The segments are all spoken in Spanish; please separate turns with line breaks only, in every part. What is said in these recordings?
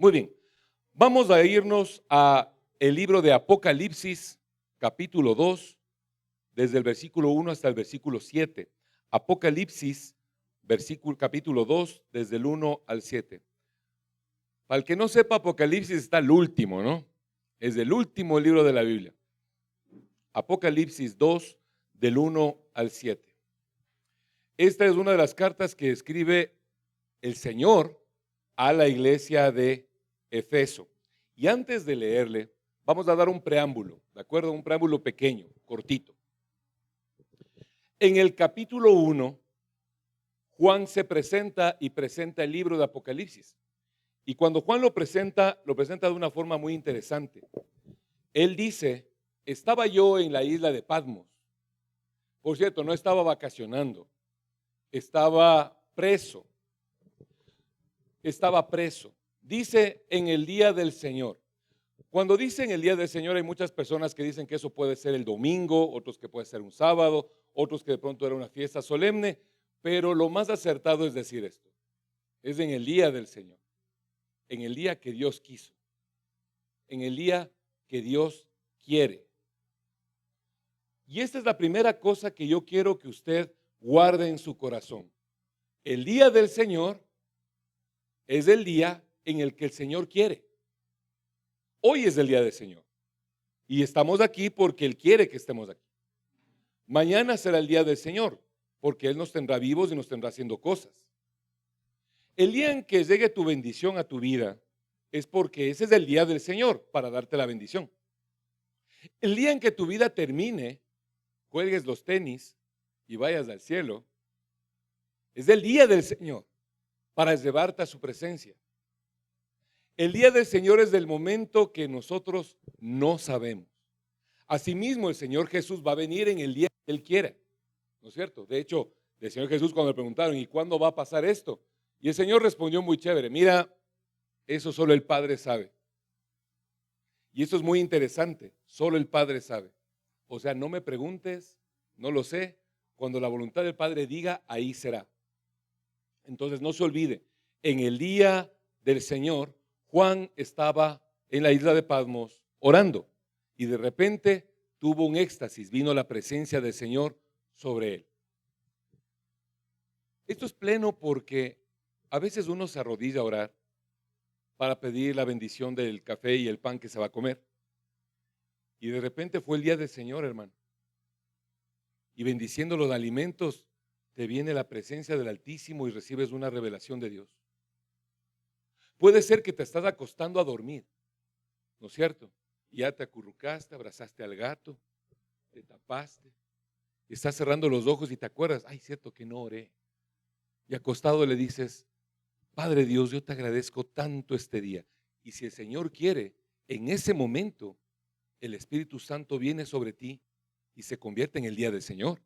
Muy bien, vamos a irnos a el libro de Apocalipsis, capítulo 2, desde el versículo 1 hasta el versículo 7. Apocalipsis, capítulo 2, desde el 1 al 7. Para el que no sepa, Apocalipsis está el último, ¿no? Es el último libro de la Biblia. Apocalipsis 2, del 1 al 7. Esta es una de las cartas que escribe el Señor a la iglesia de Efeso. Y antes de leerle, vamos a dar un preámbulo, ¿de acuerdo? Un preámbulo pequeño, cortito. En el capítulo 1, Juan se presenta y presenta el libro de Apocalipsis. Y cuando Juan lo presenta de una forma muy interesante. Él dice, estaba yo en la isla de Patmos. Por cierto, no estaba vacacionando, estaba preso. Estaba preso. Dice en el día del Señor. Cuando dicen el día del Señor hay muchas personas que dicen que eso puede ser el domingo, otros que puede ser un sábado, otros que de pronto era una fiesta solemne, pero lo más acertado es decir esto. Es en el día del Señor, en el día que Dios quiso, en el día que Dios quiere. Y esta es la primera cosa que yo quiero que usted guarde en su corazón. El día del Señor es el día en el que el Señor quiere. Hoy es el día del Señor. Y estamos aquí porque Él quiere que estemos aquí. Mañana será el día del Señor, porque Él nos tendrá vivos y nos tendrá haciendo cosas. El día en que llegue tu bendición a tu vida es porque ese es el día del Señor para darte la bendición. El día en que tu vida termine, cuelgues los tenis y vayas al cielo, es el día del Señor para llevarte a su presencia. El día del Señor es del momento que nosotros no sabemos. Asimismo, el Señor Jesús va a venir en el día que Él quiera, ¿no es cierto? De hecho, el Señor Jesús cuando le preguntaron, ¿y cuándo va a pasar esto? Y el Señor respondió muy chévere, mira, eso solo el Padre sabe. Y eso es muy interesante, solo el Padre sabe. O sea, no me preguntes, no lo sé, cuando la voluntad del Padre diga, ahí será. Entonces no se olvide, en el día del Señor, Juan estaba en la isla de Patmos orando y de repente tuvo un éxtasis, vino la presencia del Señor sobre él. Esto es pleno porque a veces uno se arrodilla a orar para pedir la bendición del café y el pan que se va a comer. Y de repente fue el día del Señor, hermano. Y bendiciendo los alimentos, te viene la presencia del Altísimo y recibes una revelación de Dios. Puede ser que te estás acostando a dormir, ¿no es cierto? Y ya te acurrucaste, abrazaste al gato, te tapaste, estás cerrando los ojos y te acuerdas, ay, cierto que no oré. Y acostado le dices, Padre Dios, yo te agradezco tanto este día. Y si el Señor quiere, en ese momento, el Espíritu Santo viene sobre ti y se convierte en el día del Señor.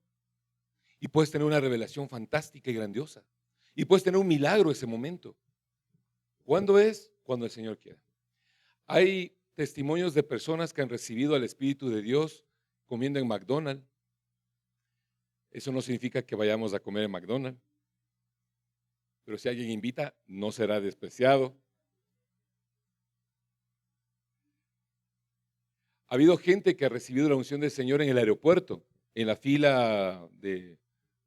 Y puedes tener una revelación fantástica y grandiosa. Y puedes tener un milagro ese momento. ¿Cuándo es? Cuando el Señor quiera. Hay testimonios de personas que han recibido al Espíritu de Dios comiendo en McDonald's. Eso no significa que vayamos a comer en McDonald's. Pero si alguien invita, no será despreciado. Ha habido gente que ha recibido la unción del Señor en el aeropuerto, en la fila de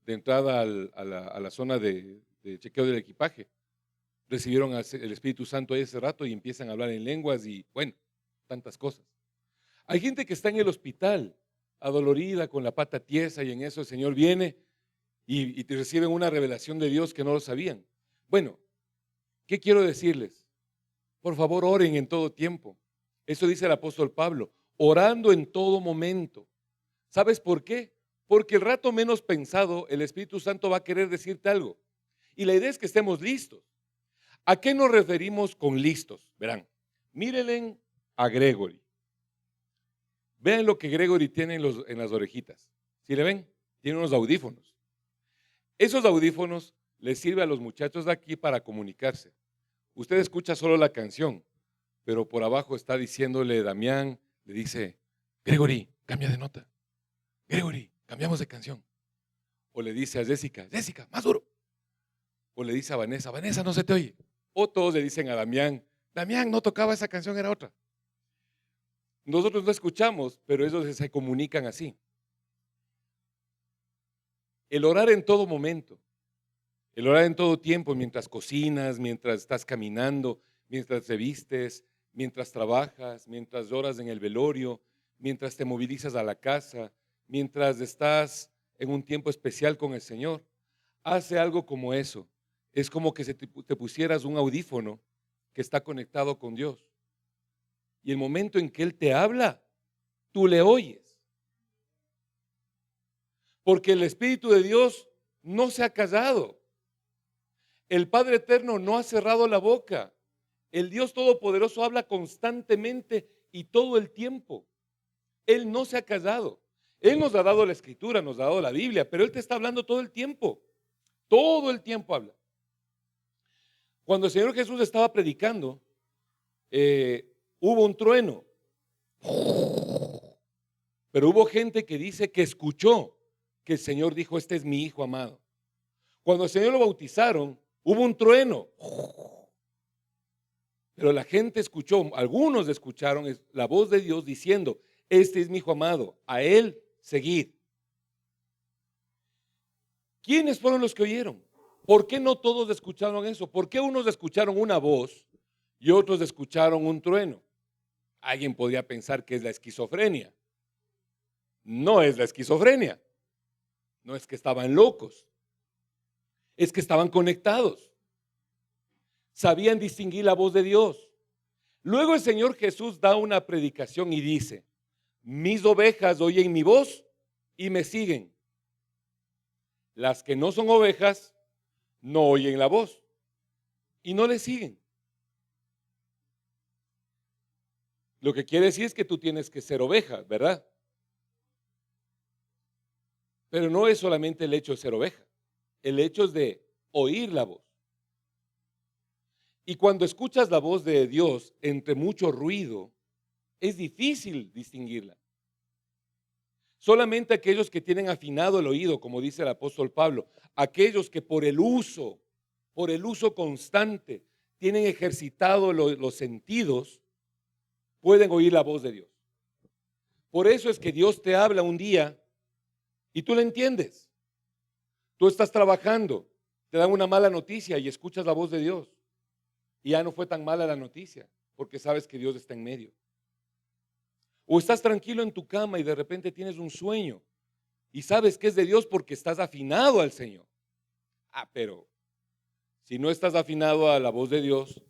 entrada a la zona de chequeo del equipaje. Recibieron el Espíritu Santo ahí ese rato y empiezan a hablar en lenguas y bueno, tantas cosas. Hay gente que está en el hospital, adolorida, con la pata tiesa y en eso el Señor viene y te reciben una revelación de Dios que no lo sabían. Bueno, ¿qué quiero decirles? Por favor, oren en todo tiempo. Eso dice el apóstol Pablo, orando en todo momento. ¿Sabes por qué? Porque el rato menos pensado, el Espíritu Santo va a querer decirte algo. Y la idea es que estemos listos. ¿A qué nos referimos con listos? Verán, mírenle a Gregory. Vean lo que Gregory tiene en las orejitas. ¿Sí le ven? Tiene unos audífonos. Esos audífonos les sirven a los muchachos de aquí para comunicarse. Usted escucha solo la canción, pero por abajo está diciéndole Damián, le dice, Gregory, cambia de nota. Gregory, cambiamos de canción. O le dice a Jessica, Jessica, más duro. O le dice a Vanessa, Vanessa, no se te oye. O todos le dicen a Damián, Damián no tocaba esa canción, era otra. Nosotros no escuchamos, pero ellos se comunican así. El orar en todo momento, el orar en todo tiempo, mientras cocinas, mientras estás caminando, mientras te vistes, mientras trabajas, mientras lloras en el velorio, mientras te movilizas a la casa, mientras estás en un tiempo especial con el Señor. Hace algo como eso. Es como que te pusieras un audífono que está conectado con Dios. Y el momento en que Él te habla, tú le oyes. Porque el Espíritu de Dios no se ha callado. El Padre Eterno no ha cerrado la boca. El Dios Todopoderoso habla constantemente y todo el tiempo. Él no se ha callado. Él nos ha dado la Escritura, nos ha dado la Biblia, pero Él te está hablando todo el tiempo. Todo el tiempo habla. Cuando el Señor Jesús estaba predicando, hubo un trueno. Pero hubo gente que dice que escuchó que el Señor dijo, este es mi Hijo amado. Cuando el Señor lo bautizaron, hubo un trueno. Pero la gente escuchó, algunos escucharon la voz de Dios diciendo, este es mi Hijo amado, a Él seguid. ¿Quiénes fueron los que oyeron? ¿Por qué no todos escucharon eso? ¿Por qué unos escucharon una voz y otros escucharon un trueno? Alguien podría pensar que es la esquizofrenia. No es la esquizofrenia. No es que estaban locos. Es que estaban conectados. Sabían distinguir la voz de Dios. Luego el Señor Jesús da una predicación y dice, mis ovejas oyen mi voz y me siguen. Las que no son ovejas no oyen la voz y no le siguen. Lo que quiere decir es que tú tienes que ser oveja, ¿verdad? Pero no es solamente el hecho de ser oveja. El hecho es de oír la voz. Y cuando escuchas la voz de Dios entre mucho ruido, es difícil distinguirla. Solamente aquellos que tienen afinado el oído, como dice el apóstol Pablo, aquellos que por el uso constante, tienen ejercitado los sentidos, pueden oír la voz de Dios. Por eso es que Dios te habla un día y tú le entiendes. Tú estás trabajando, te dan una mala noticia y escuchas la voz de Dios. Y ya no fue tan mala la noticia, porque sabes que Dios está en medio. O estás tranquilo en tu cama y de repente tienes un sueño y sabes que es de Dios porque estás afinado al Señor. Pero si no estás afinado a la voz de Dios,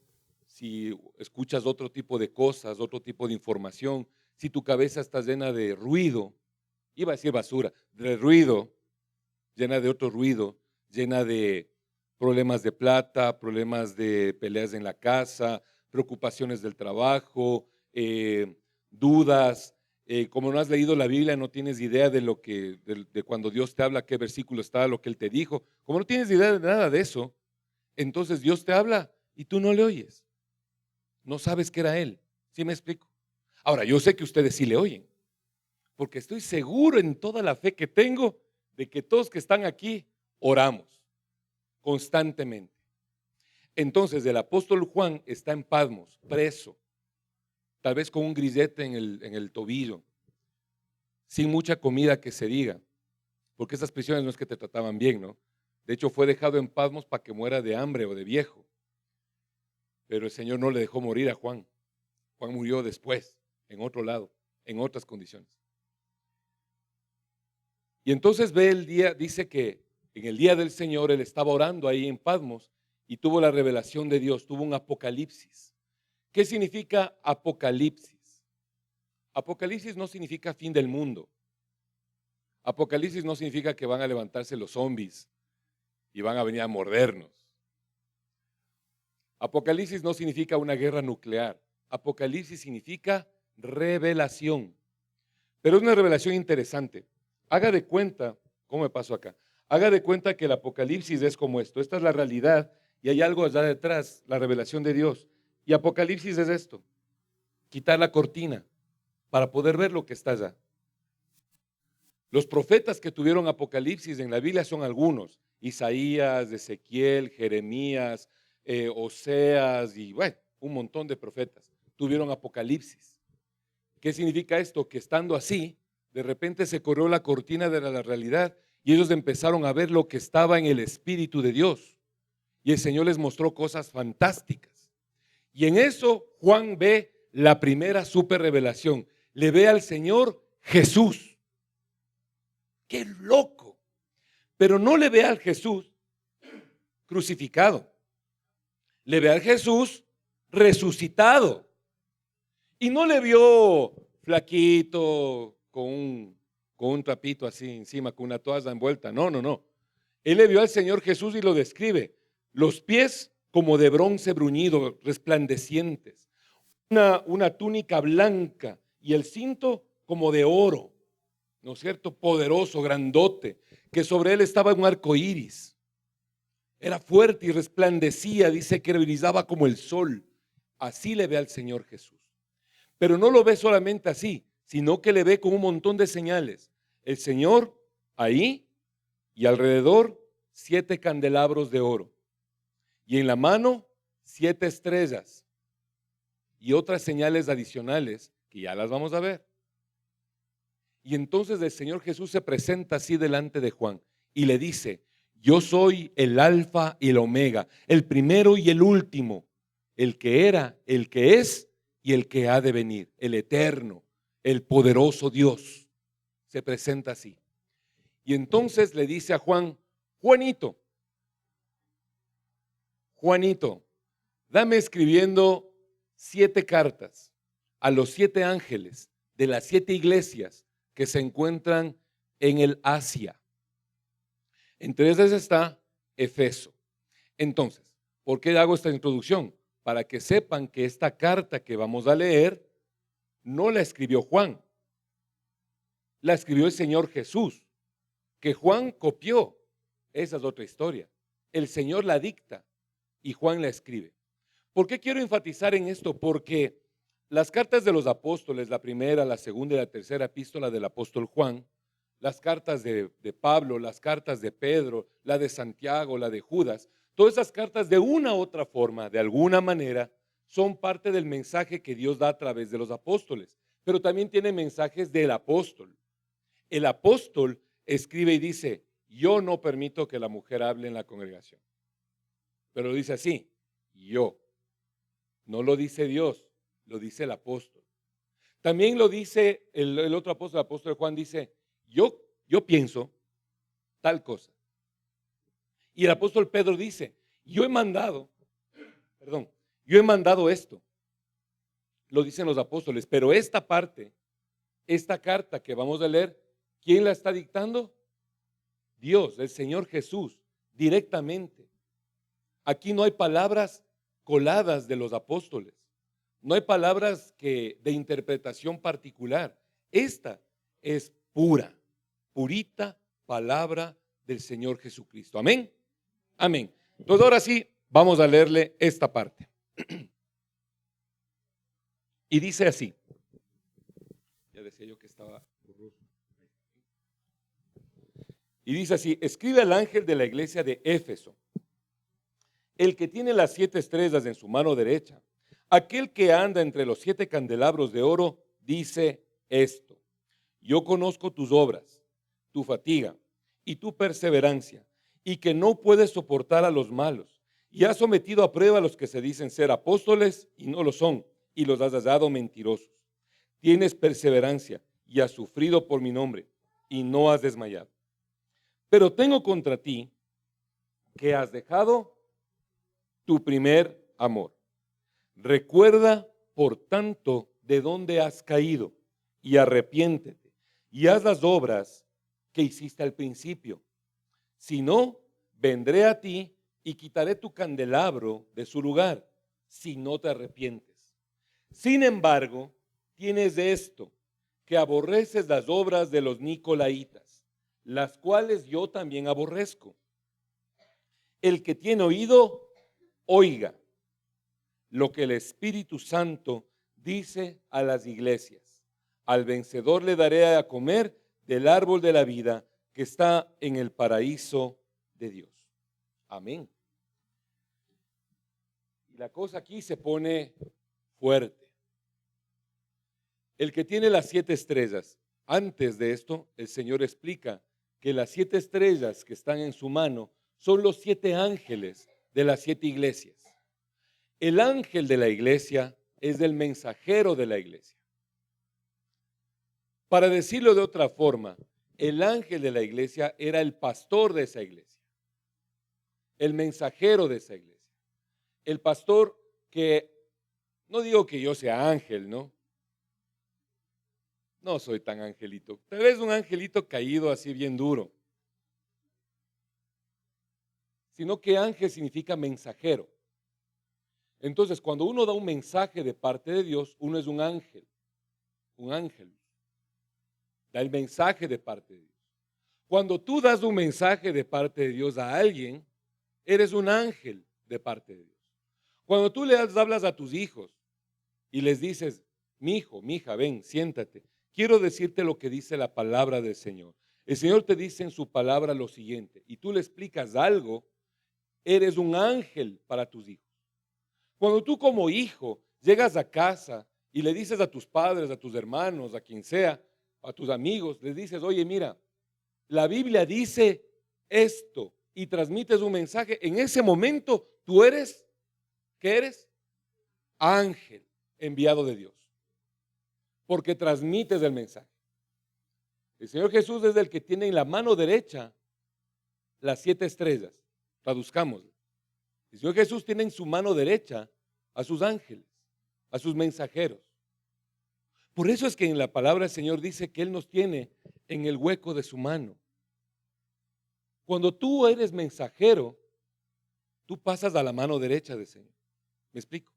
si escuchas otro tipo de cosas, otro tipo de información, si tu cabeza está llena de ruido, iba a decir basura, de ruido, llena de otro ruido, llena de problemas de plata, problemas de peleas en la casa, preocupaciones del trabajo, dudas. Como no has leído la Biblia, no tienes idea de cuando Dios te habla, qué versículo está, lo que Él te dijo. Como no tienes idea de nada de eso, entonces Dios te habla y tú no le oyes. No sabes que era Él. ¿Sí me explico? Ahora, yo sé que ustedes sí le oyen, porque estoy seguro en toda la fe que tengo de que todos que están aquí oramos constantemente. Entonces el apóstol Juan está en Patmos, preso, tal vez con un grillete en el tobillo, sin mucha comida que se diga, porque esas prisiones no es que te trataban bien, ¿no? De hecho fue dejado en Patmos para que muera de hambre o de viejo, pero el Señor no le dejó morir a Juan. Juan murió después, en otro lado, en otras condiciones. Y entonces ve el día, dice que en el día del Señor él estaba orando ahí en Patmos y tuvo la revelación de Dios, tuvo un apocalipsis. ¿Qué significa apocalipsis? Apocalipsis no significa fin del mundo. Apocalipsis no significa que van a levantarse los zombies y van a venir a mordernos. Apocalipsis no significa una guerra nuclear. Apocalipsis significa revelación. Pero es una revelación interesante. Haga de cuenta, ¿cómo me pasó acá? Haga de cuenta que el Apocalipsis es como esto. Esta es la realidad y hay algo allá detrás, la revelación de Dios. Y Apocalipsis es esto, quitar la cortina para poder ver lo que está allá. Los profetas que tuvieron Apocalipsis en la Biblia son algunos. Isaías, Ezequiel, Jeremías, Oseas y bueno, un montón de profetas, tuvieron apocalipsis. ¿Qué significa esto? Que estando así, de repente se corrió la cortina de la realidad y ellos empezaron a ver lo que estaba en el Espíritu de Dios. Y el Señor les mostró cosas fantásticas. Y en eso Juan ve la primera super revelación. Le ve al Señor Jesús. ¡Qué loco! Pero no le ve al Jesús crucificado. Le ve al Jesús resucitado. Y no le vio flaquito con un trapito así encima, con una toalla envuelta. No, no, no. Él le vio al Señor Jesús y lo describe. Los pies como de bronce bruñido, resplandecientes. Una túnica blanca y el cinto como de oro, ¿no es cierto? Poderoso, grandote, que sobre él estaba un arco iris. Era fuerte y resplandecía, dice que brillaba como el sol. Así le ve al Señor Jesús. Pero no lo ve solamente así, sino que le ve con un montón de señales. El Señor ahí y alrededor 7 candelabros de oro. Y en la mano 7 estrellas y otras señales adicionales que ya las vamos a ver. Y entonces el Señor Jesús se presenta así delante de Juan y le dice: yo soy el alfa y el omega, el primero y el último, el que era, el que es y el que ha de venir, el eterno, el poderoso Dios. Se presenta así. Y entonces le dice a Juan: Juanito, dame escribiendo 7 cartas a los 7 ángeles de las 7 iglesias que se encuentran en el Asia. Entre esas está Efeso. Entonces, ¿por qué hago esta introducción? Para que sepan que esta carta que vamos a leer no la escribió Juan, la escribió el Señor Jesús, que Juan copió. Esa es otra historia. El Señor la dicta y Juan la escribe. ¿Por qué quiero enfatizar en esto? Porque las cartas de los apóstoles, la primera, la segunda y la tercera epístola del apóstol Juan, las cartas de Pablo, las cartas de Pedro, la de Santiago, la de Judas, todas esas cartas de una u otra forma, de alguna manera, son parte del mensaje que Dios da a través de los apóstoles, pero también tiene mensajes del apóstol. El apóstol escribe y dice: yo no permito que la mujer hable en la congregación. Pero lo dice así: yo. No lo dice Dios, lo dice el apóstol. También lo dice el otro apóstol, el apóstol Juan, dice: yo pienso tal cosa. Y el apóstol Pedro dice: yo he mandado esto. Lo dicen los apóstoles, pero esta parte, esta carta que vamos a leer, ¿quién la está dictando? Dios, el Señor Jesús, directamente. Aquí no hay palabras coladas de los apóstoles. No hay palabras de interpretación particular. Esta es purita palabra del Señor Jesucristo. Amén. Amén. Entonces ahora sí, vamos a leerle esta parte. Y dice así. Ya decía yo que estaba borroso. Y dice así: escribe al ángel de la iglesia de Éfeso, el que tiene las 7 estrellas en su mano derecha, aquel que anda entre los 7 candelabros de oro, dice esto: yo conozco tus obras, tu fatiga y tu perseverancia, y que no puedes soportar a los malos, y has sometido a prueba a los que se dicen ser apóstoles y no lo son, y los has hallado mentirosos. Tienes perseverancia y has sufrido por mi nombre, y no has desmayado. Pero tengo contra ti que has dejado tu primer amor. Recuerda, por tanto, de dónde has caído y arrepiéntete y haz las obras que hiciste al principio. Si no, vendré a ti y quitaré tu candelabro de su lugar, si no te arrepientes. Sin embargo, tienes esto, que aborreces las obras de los nicolaitas, las cuales yo también aborrezco. El que tiene oído, oiga lo que el Espíritu Santo dice a las iglesias. Al vencedor le daré a comer del árbol de la vida que está en el paraíso de Dios. Amén. la cosa aquí se pone fuerte. El que tiene las 7 estrellas, antes de esto, el Señor explica que las 7 estrellas que están en su mano son los 7 ángeles de las 7 iglesias. El ángel de la iglesia es el mensajero de la iglesia. Para decirlo de otra forma, el ángel de la iglesia era el pastor de esa iglesia, el mensajero de esa iglesia. El pastor que, no digo que yo sea ángel, ¿no? No soy tan angelito. Tal vez un angelito caído así bien duro. Sino que ángel significa mensajero. Entonces, cuando uno da un mensaje de parte de Dios, uno es un ángel. Un ángel. Da el mensaje de parte de Dios. Cuando tú das un mensaje de parte de Dios a alguien, eres un ángel de parte de Dios. Cuando tú le hablas a tus hijos y les dices, mi hijo, mi hija, ven, siéntate. Quiero decirte lo que dice la palabra del Señor. El Señor te dice en su palabra lo siguiente, y tú le explicas algo, eres un ángel para tus hijos. Cuando tú como hijo llegas a casa y le dices a tus padres, a tus hermanos, a quien sea, a tus amigos, les dices, oye, mira, la Biblia dice esto, y transmites un mensaje, en ese momento tú eres, ¿qué eres? Ángel enviado de Dios, porque transmites el mensaje. El Señor Jesús es el que tiene en la mano derecha las 7 estrellas. Traduzcamos. El Señor Jesús tiene en su mano derecha a sus ángeles, a sus mensajeros. Por eso es que en la palabra del Señor dice que Él nos tiene en el hueco de su mano. Cuando tú eres mensajero, tú pasas a la mano derecha del Señor. ¿Me explico?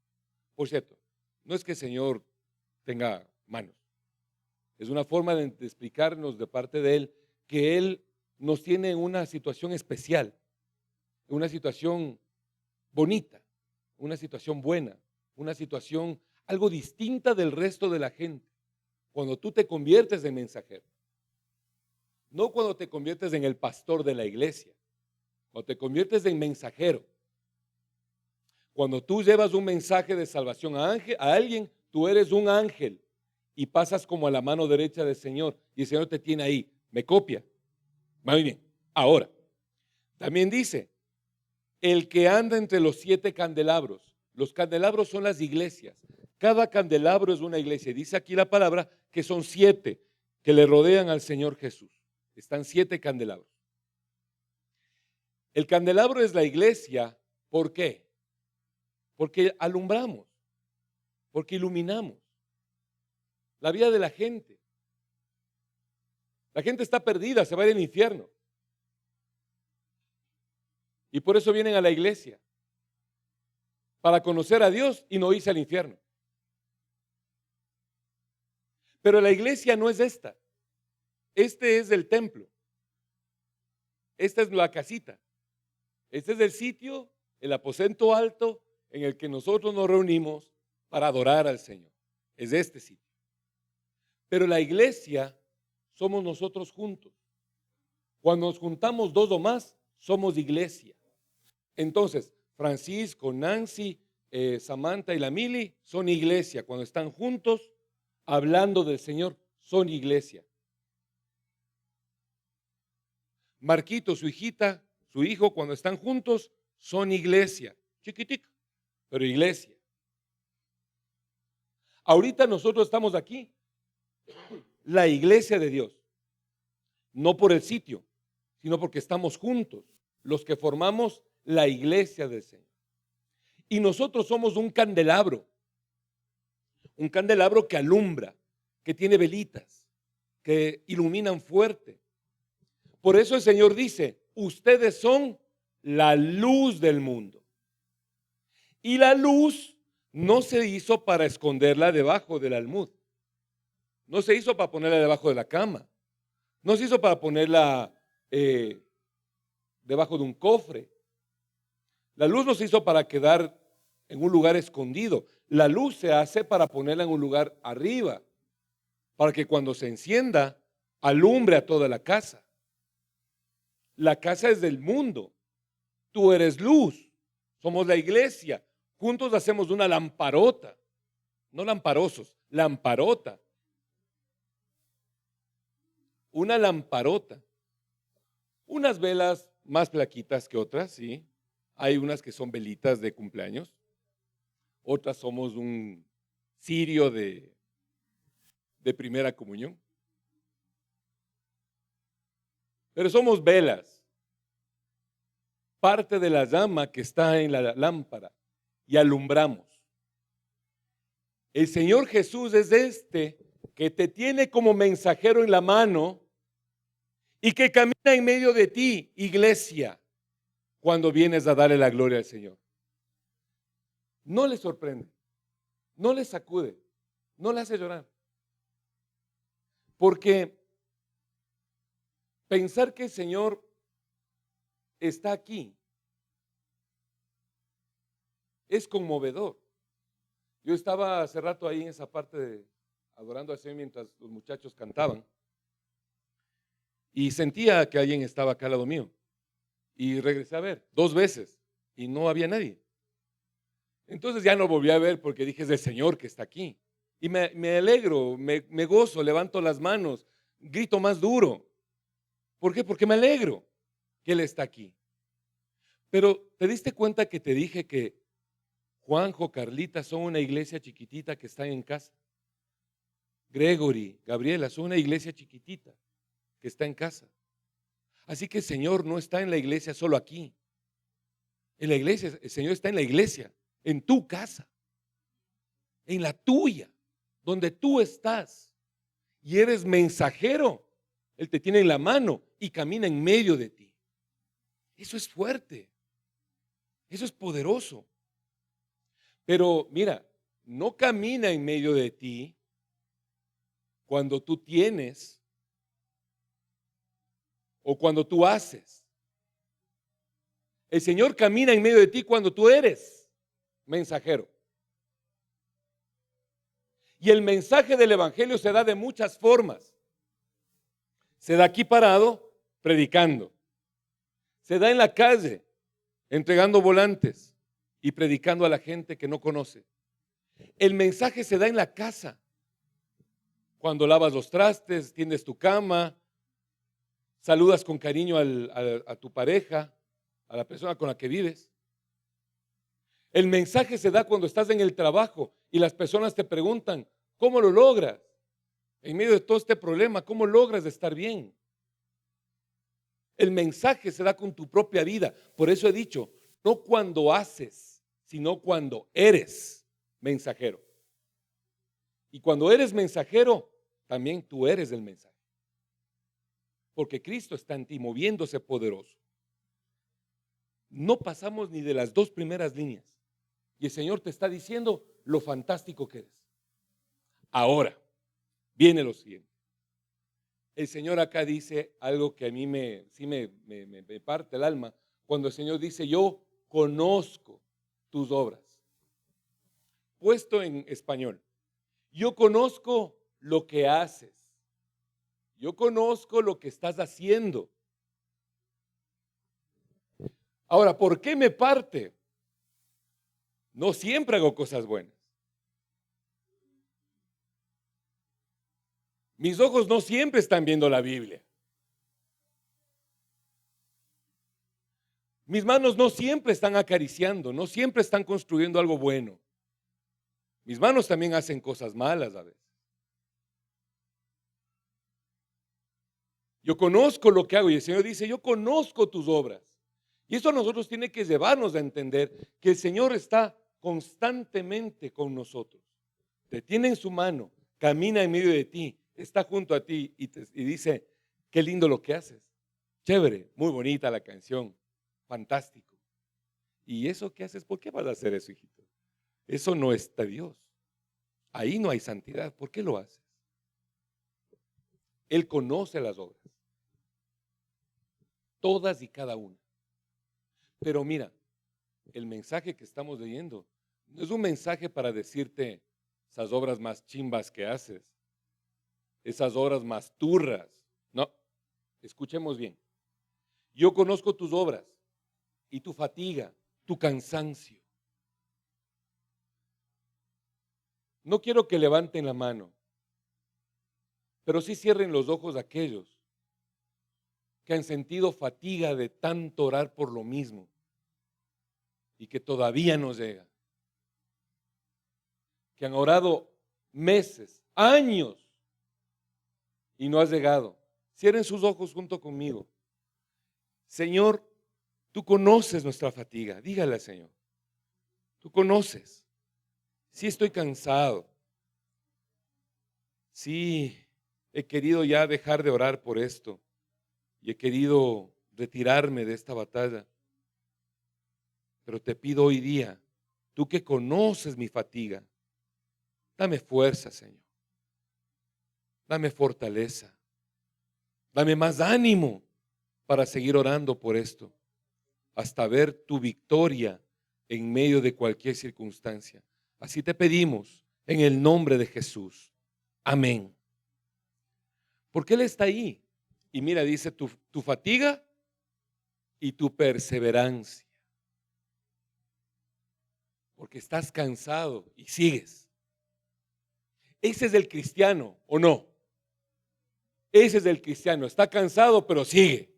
Por cierto, no es que el Señor tenga manos. Es una forma de explicarnos de parte de Él que Él nos tiene en una situación especial, en una situación bonita, una situación buena, una situación algo distinta del resto de la gente. Cuando tú te conviertes en mensajero, no cuando te conviertes en el pastor de la iglesia, cuando te conviertes en mensajero. Cuando tú llevas un mensaje de salvación a alguien, tú eres un ángel y pasas como a la mano derecha del Señor y el Señor te tiene ahí. ¿Me copia? Muy bien. Ahora, también dice, el que anda entre los 7 candelabros. Los candelabros son las iglesias. Cada candelabro es una iglesia. Dice aquí la palabra que son 7 que le rodean al Señor Jesús. Están 7 candelabros. El candelabro es la iglesia. ¿Por qué? Porque alumbramos, porque iluminamos la vida de la gente. La gente está perdida, se va a ir al infierno. Y por eso vienen a la iglesia, para conocer a Dios y no irse al infierno. Pero la iglesia no es esta. Este es el templo. Esta es la casita. Este es el sitio, el aposento alto en el que nosotros nos reunimos para adorar al Señor. Es este sitio. Pero la iglesia somos nosotros juntos. Cuando nos juntamos 2 o más, somos iglesia. Entonces, Francisco, Nancy, Samantha y la Mili son iglesia. Cuando están juntos, hablando del Señor, son iglesia. Marquito, su hijita, su hijo, cuando están juntos, son iglesia. Chiquitica, pero iglesia. Ahorita nosotros estamos aquí, la iglesia de Dios. No por el sitio, sino porque estamos juntos, los que formamos la iglesia del Señor. Y nosotros somos un candelabro que alumbra, que tiene velitas, que iluminan fuerte. Por eso el Señor dice, ustedes son la luz del mundo. Y la luz no se hizo para esconderla debajo del almud. No se hizo para ponerla debajo de la cama. No se hizo para ponerla debajo de un cofre. La luz no se hizo para quedar en un lugar escondido. La luz se hace para ponerla en un lugar arriba, para que cuando se encienda, alumbre a toda la casa. La casa es del mundo. Tú eres luz. Somos la iglesia. juntos hacemos una lamparota, no lamparosos, lamparota. Una lamparota. Unas velas más flaquitas que otras, sí. Hay unas que son velitas de cumpleaños. Otras somos un cirio de primera comunión. Pero somos velas, parte de la llama que está en la lámpara, y alumbramos. El Señor Jesús es este que te tiene como mensajero en la mano y que camina en medio de ti, iglesia, cuando vienes a darle la gloria al Señor. No le sorprende, no le sacude, no le hace llorar. Porque pensar que el Señor está aquí es conmovedor. Yo estaba hace rato ahí en esa parte adorando al Señor mientras los muchachos cantaban y sentía que alguien estaba acá al lado mío y regresé a ver 2 veces y no había nadie. Entonces ya no volví a ver porque dije es el Señor que está aquí y me alegro, me gozo, levanto las manos, grito más duro. ¿Por qué? Porque me alegro que Él está aquí. Pero ¿te diste cuenta que te dije que Juanjo, Carlita son una iglesia chiquitita que están en casa? Gregory, Gabriela son una iglesia chiquitita que está en casa. Así que el Señor no está en la iglesia solo aquí. En la iglesia, el Señor está en la iglesia, en tu casa, en la tuya, donde tú estás. Y eres mensajero. Él te tiene en la mano y camina en medio de ti. Eso es fuerte. Eso es poderoso. Pero mira, no camina en medio de ti cuando tú tienes o cuando tú haces. El Señor camina en medio de ti cuando tú eres mensajero. Y el mensaje del Evangelio se da de muchas formas. Se da aquí parado, predicando. Se da en la calle, entregando volantes y predicando a la gente que no conoce. El mensaje se da en la casa, cuando lavas los trastes, tiendes tu cama, saludas con cariño a tu pareja, a la persona con la que vives. El mensaje se da cuando estás en el trabajo y las personas te preguntan, ¿cómo lo logras? En medio de todo este problema, ¿cómo logras estar bien? El mensaje se da con tu propia vida. Por eso he dicho, no cuando haces, sino cuando eres mensajero. Y cuando eres mensajero, también tú eres el mensaje. Porque Cristo está en ti, moviéndose poderoso. No pasamos ni de las 2 primeras líneas. Y el Señor te está diciendo lo fantástico que eres. Ahora, viene lo siguiente. El Señor acá dice algo que a mí me parte el alma. Cuando el Señor dice, yo conozco tus obras. Puesto en español, yo conozco lo que haces. Yo conozco lo que estás haciendo. Ahora, ¿por qué me parte? No siempre hago cosas buenas. Mis ojos no siempre están viendo la Biblia. Mis manos no siempre están acariciando, no siempre están construyendo algo bueno. Mis manos también hacen cosas malas a veces. Yo conozco lo que hago y el Señor dice, yo conozco tus obras. Y eso a nosotros tiene que llevarnos a entender que el Señor está constantemente con nosotros. Te tiene en su mano, camina en medio de ti, está junto a ti y dice, qué lindo lo que haces. Chévere, muy bonita la canción, fantástico. ¿Y eso qué haces? ¿Por qué vas a hacer eso, hijito? Eso no está Dios. Ahí no hay santidad. ¿Por qué lo haces? Él conoce las obras. Todas y cada una. Pero mira, el mensaje que estamos leyendo no es un mensaje para decirte esas obras más chimbas que haces, esas obras más turras. No, escuchemos bien. Yo conozco tus obras y tu fatiga, tu cansancio. No quiero que levanten la mano, pero sí cierren los ojos aquellos que han sentido fatiga de tanto orar por lo mismo y que todavía no llega. Que han orado meses, años y no has llegado. Cierren sus ojos junto conmigo. Señor, tú conoces nuestra fatiga. Dígale al Señor. Tú conoces. Sí estoy cansado. Sí he querido ya dejar de orar por esto. Y he querido retirarme de esta batalla. Pero te pido hoy día, tú que conoces mi fatiga, dame fuerza, Señor. Dame fortaleza. Dame más ánimo para seguir orando por esto, hasta ver tu victoria en medio de cualquier circunstancia. Así te pedimos en el nombre de Jesús. Amén. Porque Él está ahí. Y mira, dice tu fatiga y tu perseverancia. Porque estás cansado y sigues. Ese es el cristiano, ¿o no? Ese es el cristiano. Está cansado, pero sigue.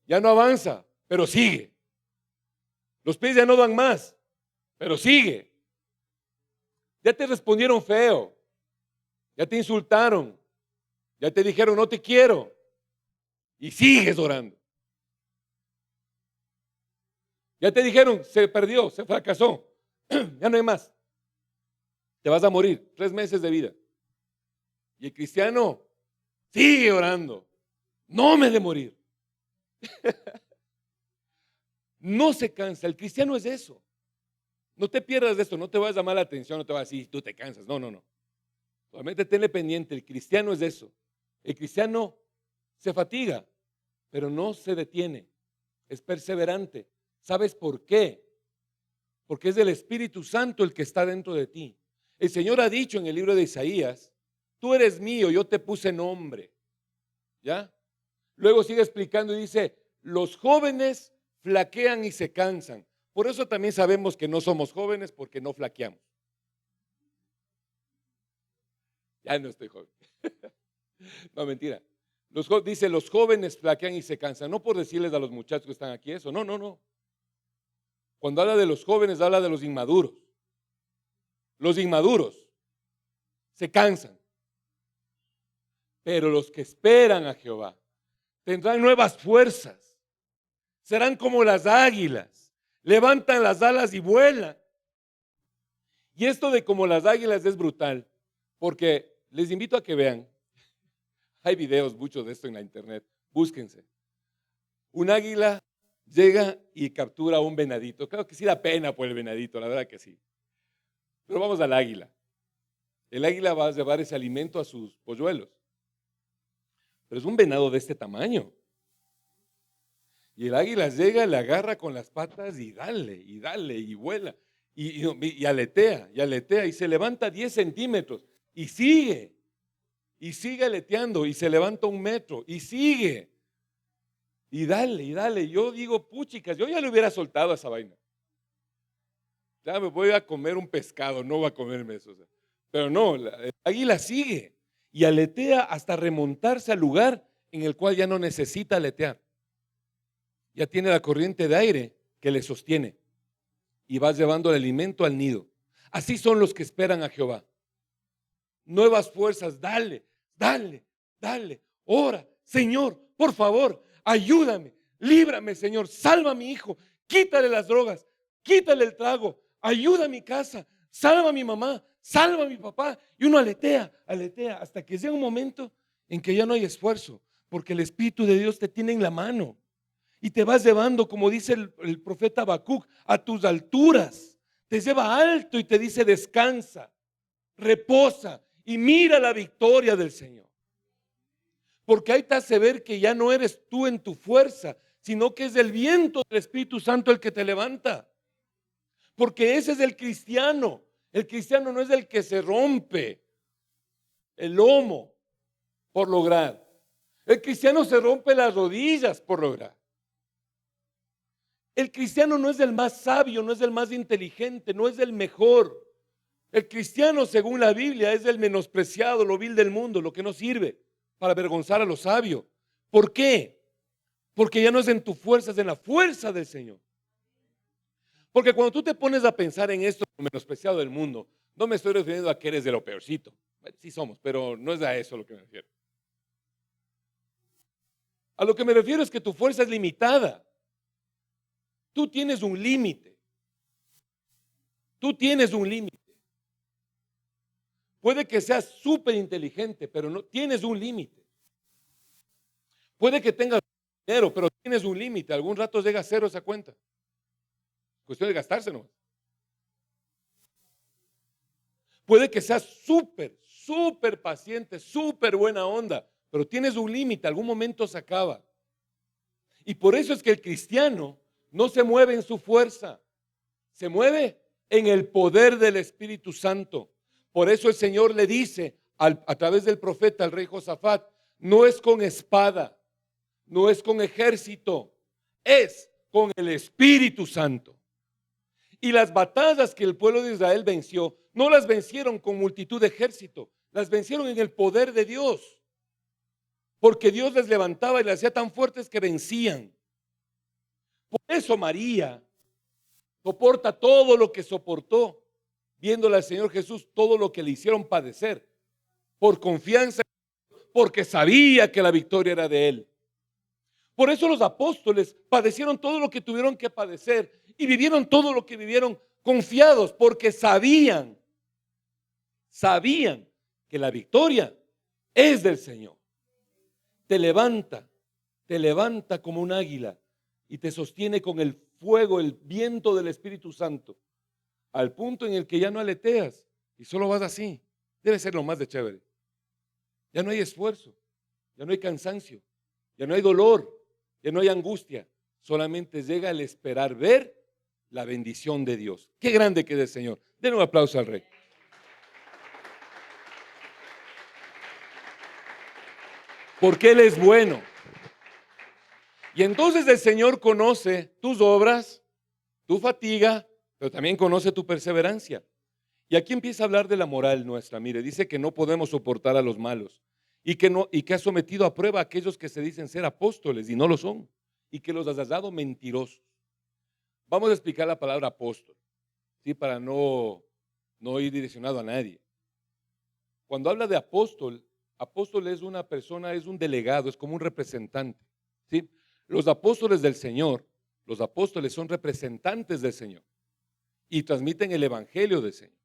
Ya no avanza, pero sigue. Los pies ya no dan más, pero sigue. Ya te respondieron feo. Ya te insultaron. Ya te dijeron no te quiero. Y sigues orando. Ya te dijeron se perdió, se fracasó. Ya no hay más. Te vas a morir, 3 meses de vida. Y el cristiano sigue orando. No me de morir. No se cansa. El cristiano es eso. No te pierdas de esto. No te vas a llamar la atención. No te vas a decir tú te cansas. No, no, no. Solamente tenle pendiente. El cristiano es eso. El cristiano se fatiga, pero no se detiene. Es perseverante. ¿Sabes por qué? Porque es el Espíritu Santo el que está dentro de ti. El Señor ha dicho en el libro de Isaías, tú eres mío, yo te puse nombre. ¿Ya? Luego sigue explicando y dice, los jóvenes flaquean y se cansan. Por eso también sabemos que no somos jóvenes porque no flaqueamos. Ya no estoy joven. No, mentira. Dice, los jóvenes flaquean y se cansan. No por decirles a los muchachos que están aquí eso. No, no, no. Cuando habla de los jóvenes, habla de los inmaduros. Los inmaduros se cansan. Pero los que esperan a Jehová tendrán nuevas fuerzas. Serán como las águilas. Levantan las alas y vuelan. Y esto de como las águilas es brutal. Porque les invito a que vean. Hay videos, muchos de esto en la internet. Búsquense. Un águila llega y captura a un venadito. Claro que sí da pena por el venadito, la verdad que sí. Pero vamos al águila. El águila va a llevar ese alimento a sus polluelos. Pero es un venado de este tamaño. Y el águila llega, le agarra con las patas y dale, y vuela. Y aletea, y se levanta 10 centímetros. Y sigue aleteando, y se levanta 1 metro, y sigue. Y dale. Yo digo, puchicas, yo ya le hubiera soltado a esa vaina. Ya me voy a comer un pescado, no voy a comerme eso. Pero no, el águila sigue y aletea hasta remontarse al lugar en el cual ya no necesita aletear. Ya tiene la corriente de aire que le sostiene y va llevando el alimento al nido. Así son los que esperan a Jehová. Nuevas fuerzas, dale. Ora, Señor, por favor, ayúdame, líbrame, Señor, salva a mi hijo, quítale las drogas, quítale el trago, ayuda a mi casa, salva a mi mamá, salva a mi papá. Y uno aletea hasta que llega un momento en que ya no hay esfuerzo, porque el Espíritu de Dios te tiene en la mano y te vas llevando, como dice el profeta Habacuc, a tus alturas. Te lleva alto y te dice descansa, reposa y mira la victoria del Señor. Porque ahí te hace ver que ya no eres tú en tu fuerza, sino que es el viento del Espíritu Santo el que te levanta. Porque ese es el cristiano. El cristiano no es el que se rompe el lomo por lograr. El cristiano se rompe las rodillas por lograr. El cristiano no es el más sabio, no es el más inteligente, no es el mejor, El cristiano, según la Biblia, es el menospreciado, lo vil del mundo, lo que no sirve para avergonzar a los sabios. ¿Por qué? Porque ya no es en tu fuerza, es en la fuerza del Señor. Porque cuando tú te pones a pensar en esto, lo menospreciado del mundo, no me estoy refiriendo a que eres de lo peorcito. Sí somos, pero no es a eso lo que me refiero. A lo que me refiero es que tu fuerza es limitada. Tú tienes un límite. Tú tienes un límite. Puede que seas súper inteligente, pero no tienes un límite. Puede que tengas dinero, pero tienes un límite. Algún rato llega a cero esa cuenta. Cuestión de gastárselo. Puede que seas súper paciente, súper buena onda, pero tienes un límite. Algún momento se acaba. Y por eso es que el cristiano no se mueve en su fuerza, se mueve en el poder del Espíritu Santo. Por eso el Señor le dice a través del profeta al rey Josafat, no es con espada, no es con ejército, es con el Espíritu Santo. Y las batallas que el pueblo de Israel venció, no las vencieron con multitud de ejército, las vencieron en el poder de Dios. Porque Dios les levantaba y les hacía tan fuertes que vencían. Por eso María soporta todo lo que soportó, viéndole al Señor Jesús todo lo que le hicieron padecer, por confianza, porque sabía que la victoria era de Él. Por eso los apóstoles padecieron todo lo que tuvieron que padecer y vivieron todo lo que vivieron confiados, porque sabían que la victoria es del Señor. Te levanta como un águila y te sostiene con el fuego, el viento del Espíritu Santo, al punto en el que ya no aleteas y solo vas así. Debe ser lo más de chévere. Ya no hay esfuerzo, ya no hay cansancio, ya no hay dolor, ya no hay angustia. Solamente llega el esperar ver la bendición de Dios. Qué grande que es el Señor. Den un aplauso al Rey. Porque Él es bueno. Y entonces el Señor conoce tus obras, tu fatiga, pero también conoce tu perseverancia. Y aquí empieza a hablar de la moral nuestra. Mire, dice que no podemos soportar a los malos y que ha sometido a prueba a aquellos que se dicen ser apóstoles y no lo son, y que los has dado mentirosos. Vamos a explicar la palabra apóstol, ¿sí? Para no ir direccionado a nadie. Cuando habla de apóstol, apóstol es una persona, es un delegado, es como un representante, ¿sí? Los apóstoles del Señor, los apóstoles son representantes del Señor y transmiten el evangelio del Señor.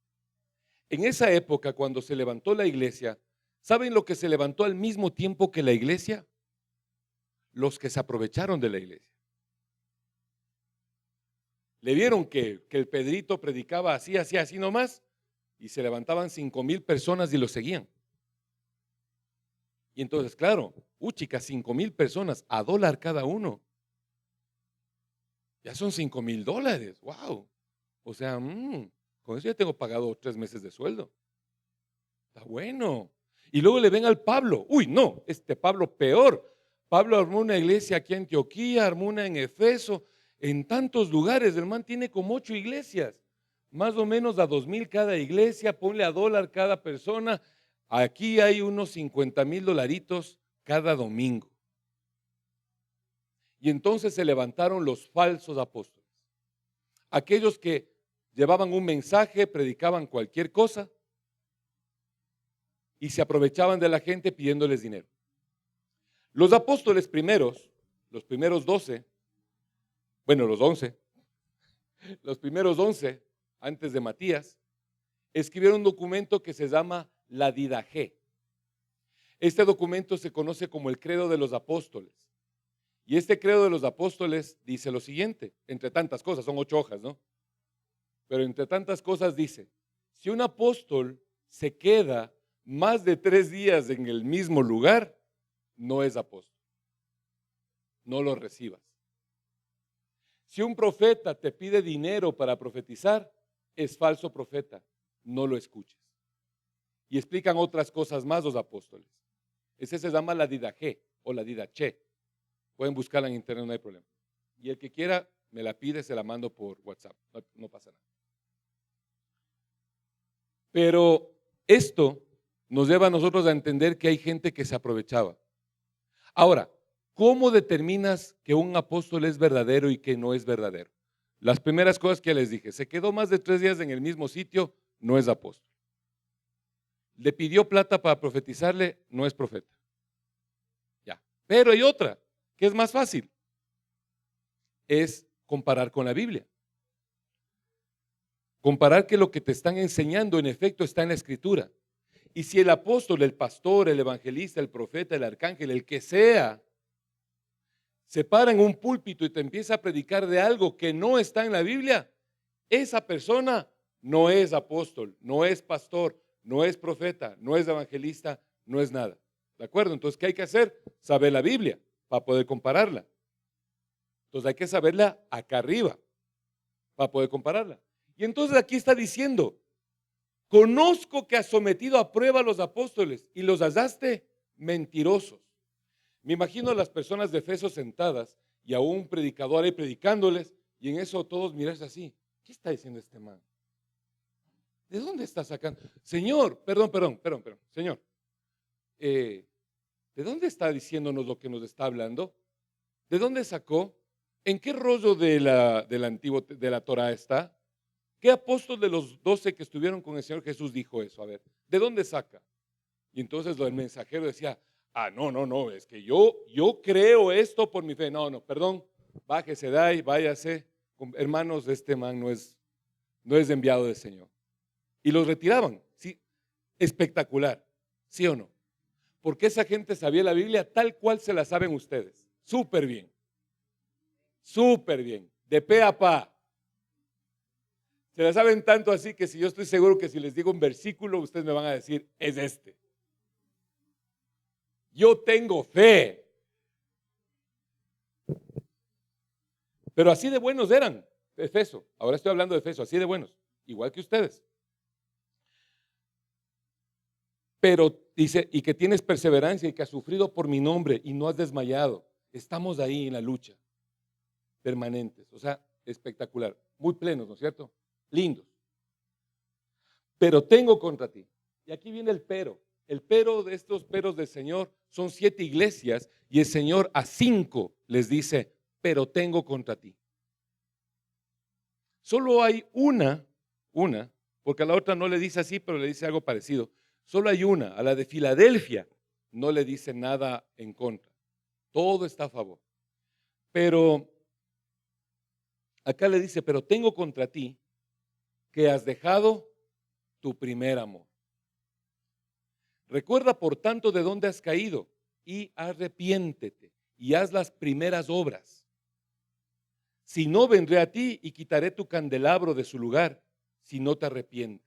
En esa época, cuando se levantó la iglesia, ¿saben lo que se levantó al mismo tiempo que la iglesia? Los que se aprovecharon de la iglesia. Le vieron que el Pedrito predicaba así nomás, y se levantaban 5,000 personas y lo seguían. Y entonces, claro, chicas, 5,000 personas a $1 cada uno. Ya son $5,000. Wow. O sea, con eso ya tengo pagado 3 meses de sueldo. Está bueno. Y luego le ven al Pablo. No, este Pablo peor. Pablo armó una iglesia aquí en Antioquía, armó una en Efeso, en tantos lugares. El man tiene como 8 iglesias. Más o menos a 2,000 cada iglesia, ponle a $1 cada persona. Aquí hay unos $50,000 cada domingo. Y entonces se levantaron los falsos apóstoles. Aquellos que llevaban un mensaje, predicaban cualquier cosa y se aprovechaban de la gente pidiéndoles dinero. Los apóstoles primeros, los primeros 12, bueno, los 11, los primeros 11, antes de Matías, escribieron un documento que se llama la Didaché. Este documento se conoce como el Credo de los Apóstoles. Y este Credo de los Apóstoles dice lo siguiente, entre tantas cosas, son 8 hojas, ¿no? Pero entre tantas cosas dice, si un apóstol se queda más de 3 días en el mismo lugar, no es apóstol. No lo recibas. Si un profeta te pide dinero para profetizar, es falso profeta. No lo escuches. Y explican otras cosas más los apóstoles. Ese se llama la Didaché o la Didaché. Pueden buscarla en internet, no hay problema. Y el que quiera me la pide, se la mando por WhatsApp. No pasa nada. Pero esto nos lleva a nosotros a entender que hay gente que se aprovechaba. Ahora, ¿cómo determinas que un apóstol es verdadero y que no es verdadero? Las primeras cosas que les dije, se quedó más de 3 días en el mismo sitio, no es apóstol. Le pidió plata para profetizarle, no es profeta. Ya. Pero hay otra, que es más fácil, es comparar con la Biblia. Comparar que lo que te están enseñando en efecto está en la Escritura. Y si el apóstol, el pastor, el evangelista, el profeta, el arcángel, el que sea, se para en un púlpito y te empieza a predicar de algo que no está en la Biblia, esa persona no es apóstol, no es pastor, no es profeta, no es evangelista, no es nada. ¿De acuerdo? Entonces, ¿qué hay que hacer? Saber la Biblia para poder compararla. Entonces, hay que saberla acá arriba para poder compararla. Y entonces aquí está diciendo, conozco que has sometido a prueba a los apóstoles y los hallaste mentirosos. Me imagino a las personas de Efeso sentadas y a un predicador ahí predicándoles y en eso todos mirarse así. ¿Qué está diciendo este man? ¿De dónde está sacando? Señor, perdón. Señor, ¿de dónde está diciéndonos lo que nos está hablando? ¿De dónde sacó? ¿En qué rollo del antiguo, de la Torah está? ¿Qué apóstol de los 12 que estuvieron con el Señor Jesús dijo eso? A ver, ¿de dónde saca? Y entonces el mensajero decía, no, es que yo creo esto por mi fe. No, perdón, bájese de ahí, váyase. Hermanos, este man no es enviado del Señor. Y los retiraban, sí, espectacular, ¿sí o no? Porque esa gente sabía la Biblia tal cual se la saben ustedes, súper bien, de pe a pa. Se la saben tanto así que si yo estoy seguro que si les digo un versículo, ustedes me van a decir, es este. Yo tengo fe. Pero así de buenos eran, Efeso. Ahora estoy hablando de Efeso, así de buenos, igual que ustedes. Pero dice, y que tienes perseverancia y que has sufrido por mi nombre y no has desmayado. Estamos ahí en la lucha, permanentes, o sea, espectacular, muy plenos, ¿no es cierto? Lindos. Pero tengo contra ti. Y aquí viene el pero. El pero de estos peros del Señor son 7 iglesias y el Señor a 5 les dice, pero tengo contra ti. Solo hay una, porque a la otra no le dice así, pero le dice algo parecido. Solo hay una, a la de Filadelfia no le dice nada en contra. Todo está a favor. Pero acá le dice, pero tengo contra ti que has dejado tu primer amor. Recuerda por tanto de dónde has caído y arrepiéntete y haz las primeras obras. Si no, vendré a ti y quitaré tu candelabro de su lugar si no te arrepientes.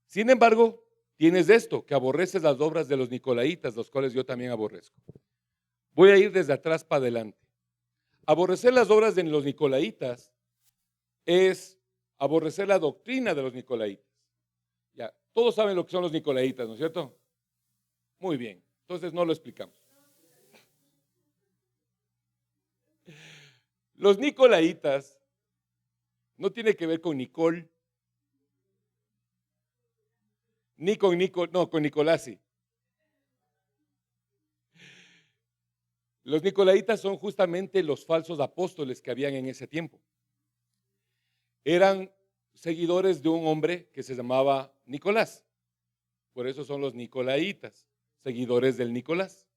Sin embargo, tienes esto, que aborreces las obras de los nicolaítas, los cuales yo también aborrezco. Voy a ir desde atrás para adelante. Aborrecer las obras de los nicolaítas es aborrecer la doctrina de los nicolaítas. Ya, todos saben lo que son los nicolaítas, ¿no es cierto? Muy bien, entonces no lo explicamos. Los nicolaítas no tiene que ver con Nicol, ni con con Nicolás sí. Los nicolaítas son justamente los falsos apóstoles que habían en ese tiempo. Eran seguidores de un hombre que se llamaba Nicolás. Por eso son los nicolaítas, seguidores del Nicolás.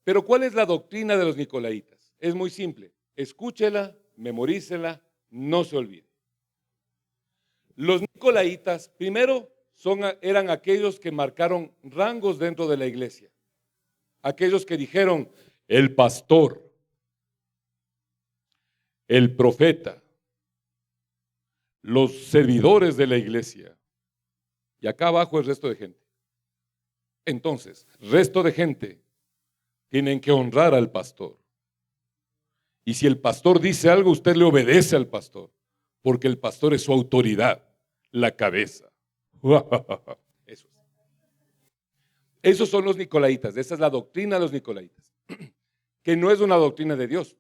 Pero ¿cuál es la doctrina de los nicolaítas? Es muy simple. Escúchela, memorícela, no se olvide. Los nicolaítas, primero, eran aquellos que marcaron rangos dentro de la iglesia. Aquellos que dijeron, el pastor, el profeta, los servidores de la iglesia. Y acá abajo el resto de gente. Entonces, resto de gente tienen que honrar al pastor. Y si el pastor dice algo, usted le obedece al pastor, porque el pastor es su autoridad, la cabeza. Eso es. Esos son los nicolaítas, esa es la doctrina de los nicolaítas, que no es una doctrina de Dios.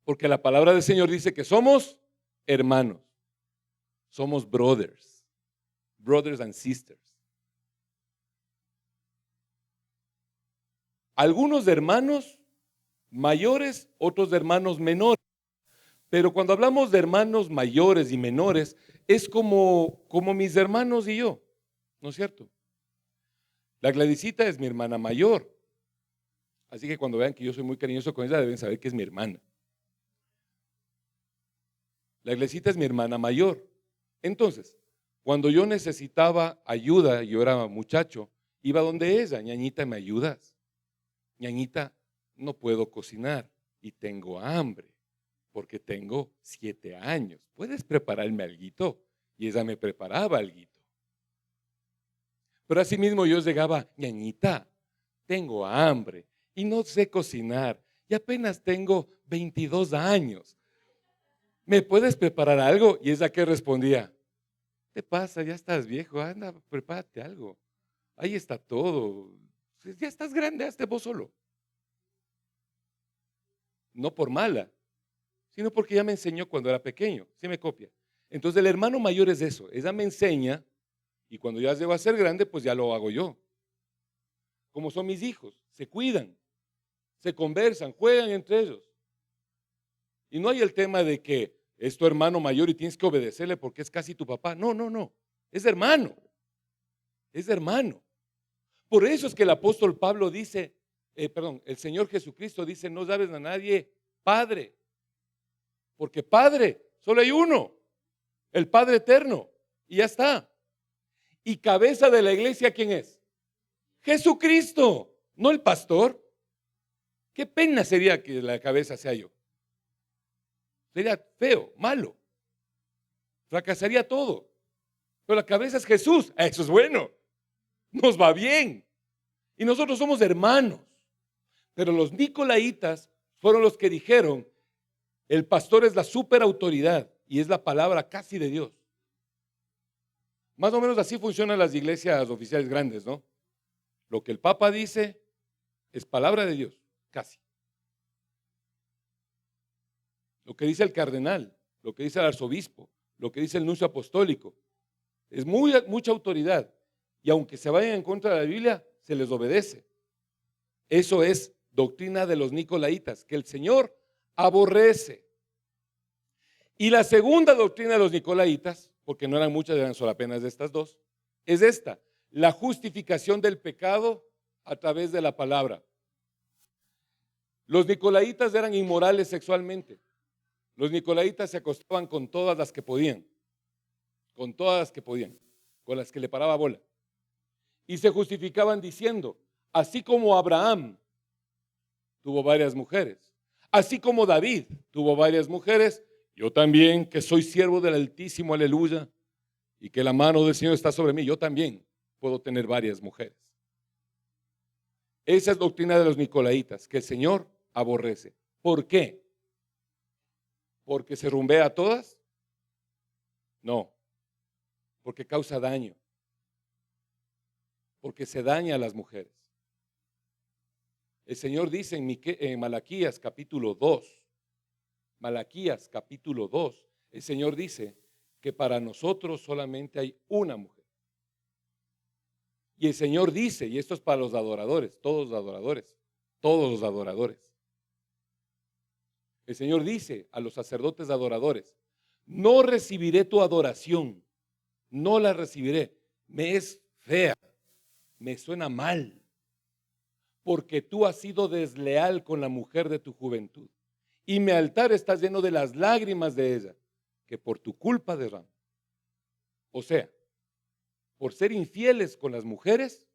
Porque la palabra del Señor dice que somos hermanos. Somos brothers. Brothers and sisters. Algunos de hermanos mayores, otros de hermanos menores. Pero cuando hablamos de hermanos mayores y menores, es como mis hermanos y yo, ¿no es cierto? La Gladysita es mi hermana mayor. Así que cuando vean que yo soy muy cariñoso con ella, deben saber que es mi hermana. La Gladysita es mi hermana mayor. Entonces, cuando yo necesitaba ayuda, yo era muchacho, iba donde ella, ñañita, ¿me ayudas? Ñañita, no puedo cocinar y tengo hambre, porque tengo 7 años. ¿Puedes prepararme alguito? Y ella me preparaba alguito. Pero así mismo yo llegaba, ñañita, tengo hambre y no sé cocinar y apenas tengo 22 años. ¿Me puedes preparar algo? Y ella que respondía, ¿qué pasa? Ya estás viejo, anda, prepárate algo. Ahí está todo. Ya estás grande, hazte vos solo. No por mala, sino porque ya me enseñó cuando era pequeño. ¿Sí me copia? Entonces el hermano mayor es eso. Ella me enseña y cuando ya llego a ser grande, pues ya lo hago yo. Como son mis hijos, se cuidan, se conversan, juegan entre ellos. Y no hay el tema de que es tu hermano mayor y tienes que obedecerle porque es casi tu papá. No, no, no. Es hermano. Es hermano. Por eso es que el apóstol Pablo dice, el Señor Jesucristo dice, no sabes a nadie Padre. Porque Padre, solo hay uno. El Padre eterno. Y ya está. Y cabeza de la iglesia, ¿quién es? Jesucristo, no el pastor. Qué pena sería que la cabeza sea yo. Sería feo, malo. Fracasaría todo. Pero la cabeza es Jesús. Eso es bueno. Nos va bien. Y nosotros somos hermanos. Pero los nicolaitas fueron los que dijeron, el pastor es la superautoridad y es la palabra casi de Dios. Más o menos así funcionan las iglesias oficiales grandes, ¿no? Lo que el Papa dice es palabra de Dios, casi. Lo que dice el cardenal, lo que dice el arzobispo, lo que dice el nuncio apostólico, es mucha autoridad. Y aunque se vayan en contra de la Biblia, se les obedece. Eso es doctrina de los nicolaitas, que el Señor aborrece. Y la segunda doctrina de los nicolaitas, porque no eran muchas, eran solo apenas de estas dos, es esta, la justificación del pecado a través de la palabra. Los nicolaitas eran inmorales sexualmente. Los nicolaitas se acostaban con todas las que podían, con todas las que podían, con las que le paraba bola. Y se justificaban diciendo, así como Abraham tuvo varias mujeres, así como David tuvo varias mujeres, yo también, que soy siervo del Altísimo, aleluya, y que la mano del Señor está sobre mí, yo también puedo tener varias mujeres. Esa es doctrina de los nicolaitas, que el Señor aborrece. ¿Por qué? ¿Porque se rumbea a todas? No, porque causa daño, porque se daña a las mujeres. El Señor dice en Malaquías capítulo 2, Malaquías capítulo 2, el Señor dice que para nosotros solamente hay una mujer. Y el Señor dice, y esto es para los adoradores, todos los adoradores, todos los adoradores. El Señor dice a los sacerdotes adoradores, no recibiré tu adoración, no la recibiré, me es fea, me suena mal, porque tú has sido desleal con la mujer de tu juventud. Y mi altar está lleno de las lágrimas de ella, que por tu culpa derramo. O sea, por ser infieles con las mujeres,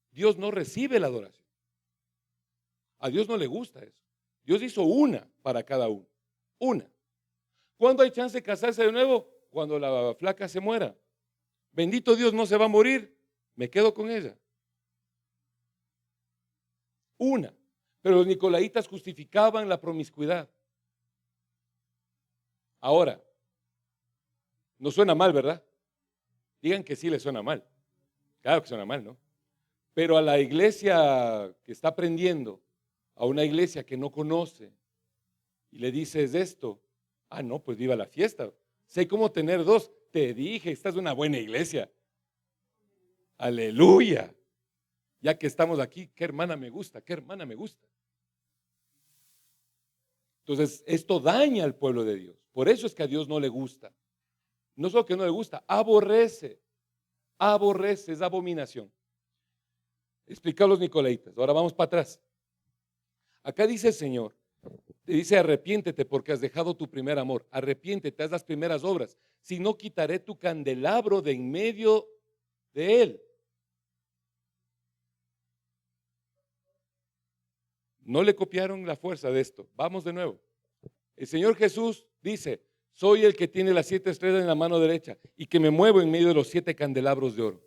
Dios no recibe la adoración. A Dios no le gusta eso. Dios hizo una para cada uno. Una. ¿Cuándo hay chance de casarse de nuevo? Cuando la flaca se muera. Bendito Dios, no se va a morir. Me quedo con ella. Una. Pero los nicolaitas justificaban la promiscuidad. Ahora, no suena mal, ¿verdad? Digan que sí le suena mal. Claro que suena mal, ¿no? Pero a la iglesia que está aprendiendo, a una iglesia que no conoce, y le dices esto, no, pues viva la fiesta. Sé cómo tener dos. Te dije, esta es una buena iglesia. Aleluya. Ya que estamos aquí, qué hermana me gusta, qué hermana me gusta. Entonces, esto daña al pueblo de Dios. Por eso es que a Dios no le gusta. No solo que no le gusta, aborrece. Aborrece, es abominación. Explica a los nicolaitas. Ahora vamos para atrás. Acá dice el Señor, te dice arrepiéntete porque has dejado tu primer amor. Arrepiéntete, haz las primeras obras. Si no, quitaré tu candelabro de en medio de él. No le copiaron la fuerza de esto. Vamos de nuevo. El Señor Jesús dice, soy el que tiene las 7 estrellas en la mano derecha y que me muevo en medio de los 7 candelabros de oro.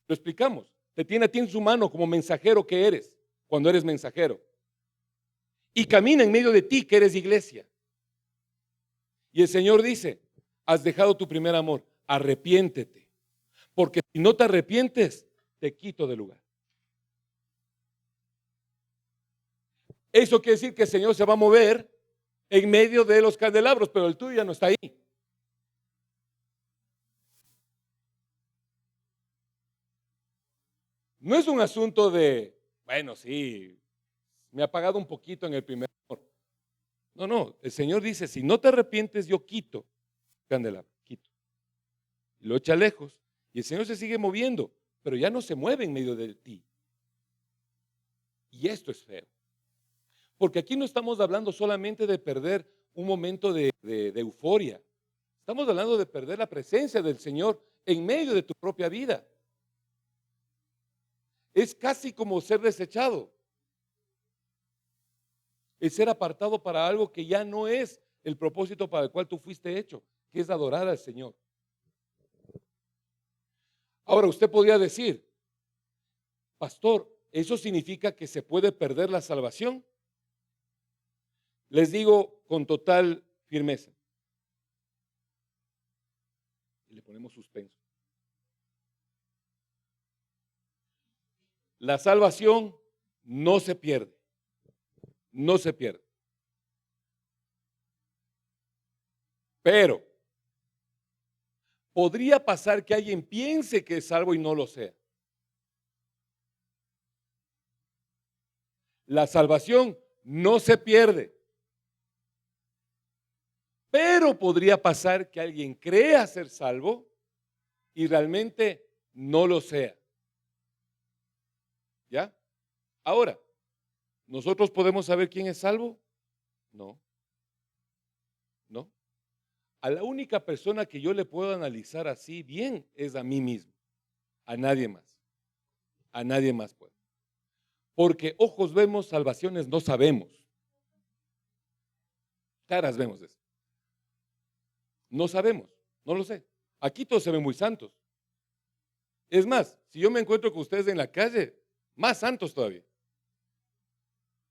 Lo explicamos. Te tiene a ti en su mano como mensajero que eres, cuando eres mensajero. Y camina en medio de ti que eres iglesia. Y el Señor dice, has dejado tu primer amor, arrepiéntete. Porque si no te arrepientes, te quito del lugar. Eso quiere decir que el Señor se va a mover en medio de los candelabros, pero el tuyo ya no está ahí. No es un asunto de, bueno, sí, me ha pagado un poquito en el primer amor. No, no, el Señor dice, si no te arrepientes, yo quito el candelabro, quito. Y lo echa lejos. Y el Señor se sigue moviendo, pero ya no se mueve en medio de ti. Y esto es feo. Porque aquí no estamos hablando solamente de perder un momento de euforia. Estamos hablando de perder la presencia del Señor en medio de tu propia vida. Es casi como ser desechado. Es ser apartado para algo que ya no es el propósito para el cual tú fuiste hecho, que es adorar al Señor. Ahora usted podría decir, pastor, ¿eso significa que se puede perder la salvación? Les digo con total firmeza. Y le ponemos suspenso. La salvación no se pierde. No se pierde. Pero podría pasar que alguien piense que es salvo y no lo sea. La salvación no se pierde. Pero podría pasar que alguien crea ser salvo y realmente no lo sea. ¿Ya? Ahora, ¿nosotros podemos saber quién es salvo? No. No. A la única persona que yo le puedo analizar así bien es a mí mismo. A nadie más. A nadie más puedo. Porque ojos vemos, salvaciones no sabemos. Caras vemos eso. No sabemos, no lo sé. Aquí todos se ven muy santos. Es más, si yo me encuentro con ustedes en la calle, más santos todavía.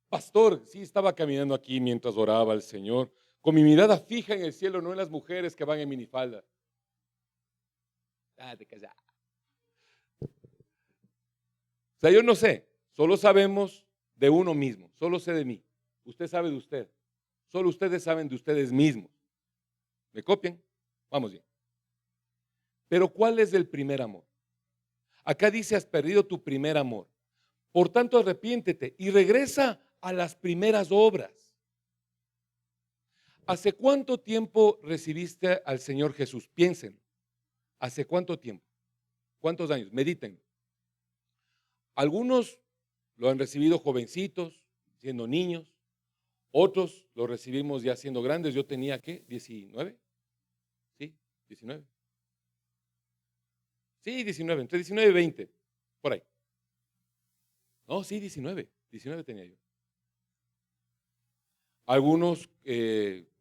Pastor, sí estaba caminando aquí mientras oraba al Señor, con mi mirada fija en el cielo, no en las mujeres que van en minifalda. Te callas. O sea, yo no sé, solo sabemos de uno mismo, solo sé de mí. Usted sabe de usted. Solo ustedes saben de ustedes mismos. ¿Me copian? Vamos bien. Pero ¿cuál es el primer amor? Acá dice, has perdido tu primer amor. Por tanto, arrepiéntete y regresa a las primeras obras. ¿Hace cuánto tiempo recibiste al Señor Jesús? Piénsenlo. ¿Hace cuánto tiempo? ¿Cuántos años? Medítenlo. Algunos lo han recibido jovencitos, siendo niños. Otros lo recibimos ya siendo grandes. Yo tenía, ¿qué? ¿19? Sí, 19. Sí, 19, entre 19 y 20, por ahí. No, sí, 19 tenía yo. Algunos,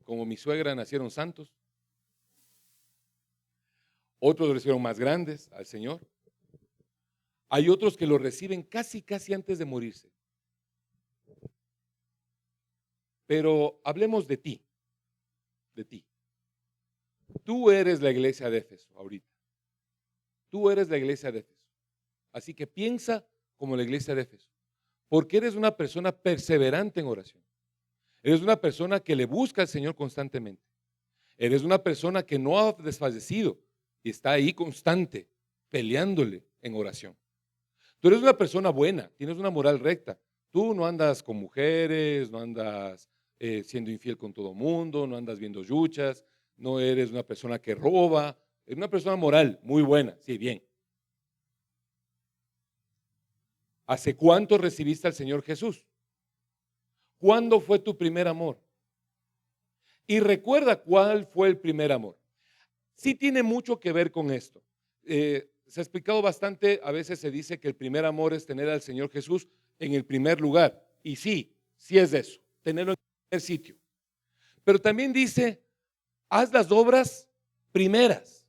como mi suegra, nacieron santos. Otros lo recibieron más grandes al Señor. Hay otros que lo reciben casi antes de morirse. Pero hablemos de ti, de ti. Tú eres la iglesia de Éfeso ahorita. Tú eres la iglesia de Éfeso. Así que piensa como la iglesia de Éfeso. Porque eres una persona perseverante en oración. Eres una persona que le busca al Señor constantemente. Eres una persona que no ha desfallecido y está ahí constante, peleándole en oración. Tú eres una persona buena, tienes una moral recta. Tú no andas con mujeres, no andas siendo infiel con todo mundo, no andas viendo yuchas, no eres una persona que roba, eres una persona moral muy buena, sí, bien. ¿Hace cuánto recibiste al Señor Jesús? ¿Cuándo fue tu primer amor? Y recuerda cuál fue el primer amor. Sí tiene mucho que ver con esto. Se ha explicado bastante, a veces se dice que el primer amor es tener al Señor Jesús en el primer lugar. Y sí, sí es eso, tenerlo en el primer sitio. Pero también dice, haz las obras primeras.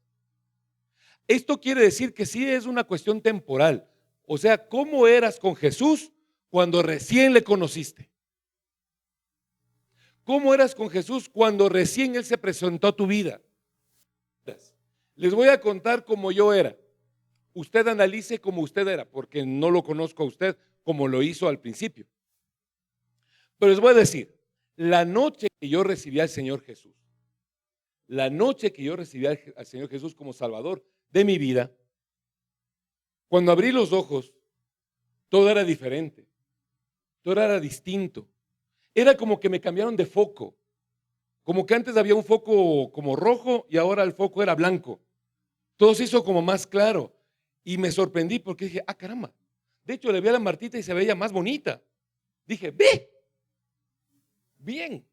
Esto quiere decir que sí es una cuestión temporal. O sea, ¿cómo eras con Jesús cuando recién le conociste? ¿Cómo eras con Jesús cuando recién Él se presentó a tu vida? Les voy a contar cómo yo era. Usted analice cómo usted era, porque no lo conozco a usted como lo hizo al principio. Pero les voy a decir, la noche que yo recibí al Señor Jesús, la noche que yo recibí al Señor Jesús como Salvador de mi vida, cuando abrí los ojos, todo era diferente, todo era distinto. Era como que me cambiaron de foco, como que antes había un foco como rojo y ahora el foco era blanco. Todo se hizo como más claro y me sorprendí porque dije, ah, caramba. De hecho, le vi a la Martita y se veía más bonita. Dije, ve, bien.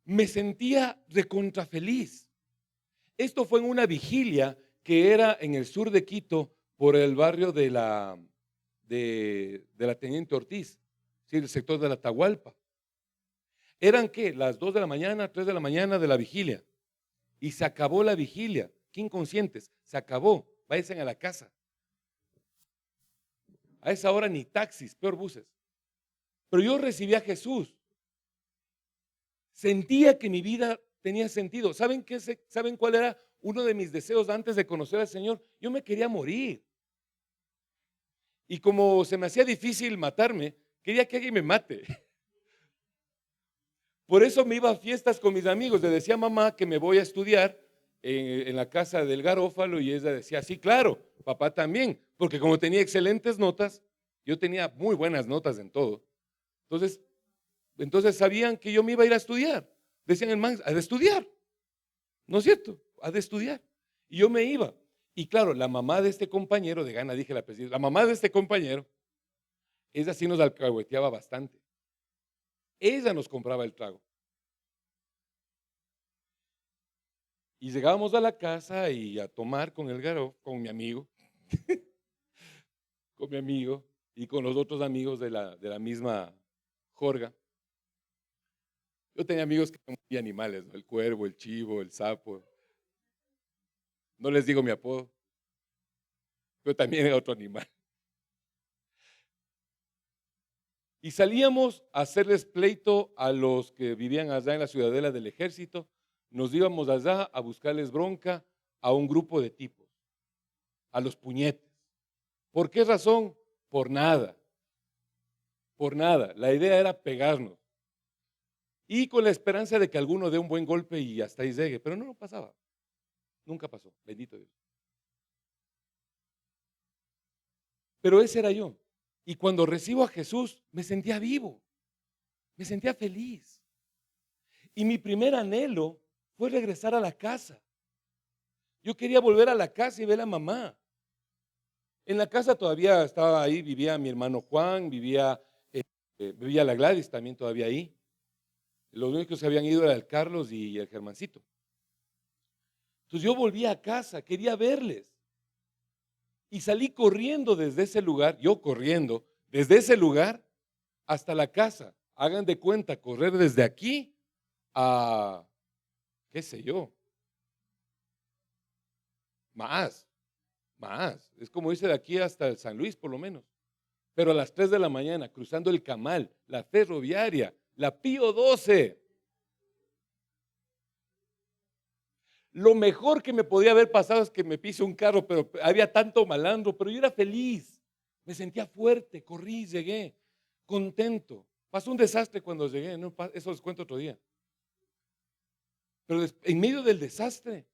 Me sentía recontra feliz. Esto fue en una vigilia que era en el sur de Quito, por el barrio de la Teniente Ortiz, ¿sí? El sector de la Atahualpa. ¿Eran qué? Las 2 de la mañana, 3 de la mañana de la vigilia. Y se acabó la vigilia. Qué inconscientes. Se acabó. Váyanse a la casa. A esa hora ni taxis, peor buses. Pero yo recibí a Jesús. Sentía que mi vida tenía sentido. ¿Saben cuál era uno de mis deseos antes de conocer al Señor? Yo me quería morir. Y como se me hacía difícil matarme, quería que alguien me mate. Por eso me iba a fiestas con mis amigos. Le decía a mamá que me voy a estudiar en la casa del Garófalo y ella decía, sí, claro, papá también, porque como tenía excelentes notas, yo tenía muy buenas notas en todo. Entonces sabían que yo me iba a ir a estudiar. Decían, hermano, a de estudiar. ¿No es cierto? A de estudiar. Y yo me iba. Y claro, la mamá de este compañero, de gana dije la presidenta, la mamá de este compañero, ella sí nos alcahueteaba bastante. Ella nos compraba el trago. Y llegábamos a la casa y a tomar con el Garo, con mi amigo, con mi amigo y con los otros amigos de la misma jorga. Yo tenía amigos que eran muy animales, ¿no? El cuervo, el chivo, el sapo. No les digo mi apodo, pero también era otro animal. Y salíamos a hacerles pleito a los que vivían allá en la ciudadela del ejército. Nos íbamos allá a buscarles bronca a un grupo de tipos, a los puñetes. ¿Por qué razón? Por nada. Por nada. La idea era pegarnos. Y con la esperanza de que alguno dé un buen golpe y hasta ahí llegue. Pero no pasaba. Nunca pasó. Bendito Dios. Pero ese era yo. Y cuando recibo a Jesús, me sentía vivo. Me sentía feliz. Y mi primer anhelo fue regresar a la casa. Yo quería volver a la casa y ver a mamá. En la casa todavía estaba ahí, vivía mi hermano Juan, vivía la Gladys también todavía ahí. Los únicos que se habían ido era el Carlos y el Germancito. Entonces yo volví a casa, quería verles. Y salí corriendo desde ese lugar, yo corriendo, desde ese lugar hasta la casa. Hagan de cuenta, correr desde aquí a, qué sé yo, más. Es como irse de aquí hasta el San Luis por lo menos. Pero a las 3 de la mañana, cruzando el Camal, la ferroviaria, la Pío 12. Lo mejor que me podía haber pasado es que me pise un carro, pero había tanto malandro, pero yo era feliz. Me sentía fuerte, corrí, llegué, contento. Pasó un desastre cuando llegué, ¿no? Eso les cuento otro día. Pero en medio del desastre,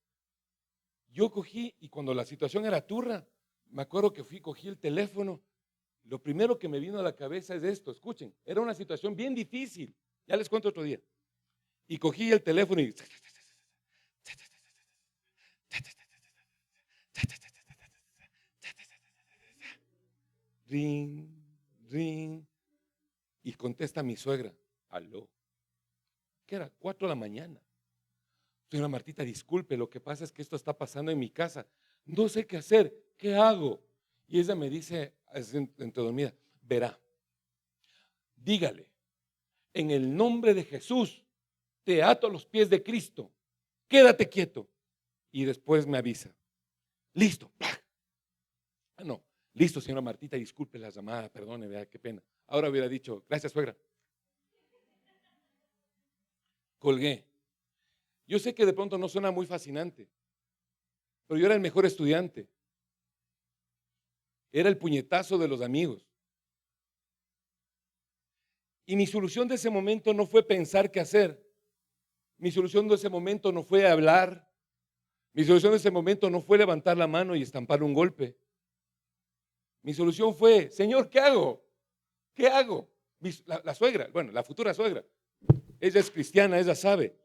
yo cogí, y cuando la situación era turra, me acuerdo que cogí el teléfono. Lo primero que me vino a la cabeza es esto, escuchen, era una situación bien difícil, ya les cuento otro día. Y cogí el teléfono y ring, ring, y contesta mi suegra, aló. ¿Qué era? 4 de la mañana. Señora Martita, disculpe, lo que pasa es que esto está pasando en mi casa. No sé qué hacer, ¿qué hago? Y ella me dice, entre dormida, verá, dígale, en el nombre de Jesús, te ato a los pies de Cristo, quédate quieto. Y después me avisa, listo. Ah, no, listo, señora Martita, disculpe la llamada, perdone, vea, qué pena. Ahora hubiera dicho, gracias, suegra. Colgué. Yo sé que de pronto no suena muy fascinante, pero yo era el mejor estudiante. Era el puñetazo de los amigos. Y mi solución de ese momento no fue pensar qué hacer. Mi solución de ese momento no fue hablar. Mi solución de ese momento no fue levantar la mano y estampar un golpe. Mi solución fue, Señor, ¿qué hago? ¿Qué hago? La suegra, bueno, la futura suegra. Ella es cristiana, ella sabe.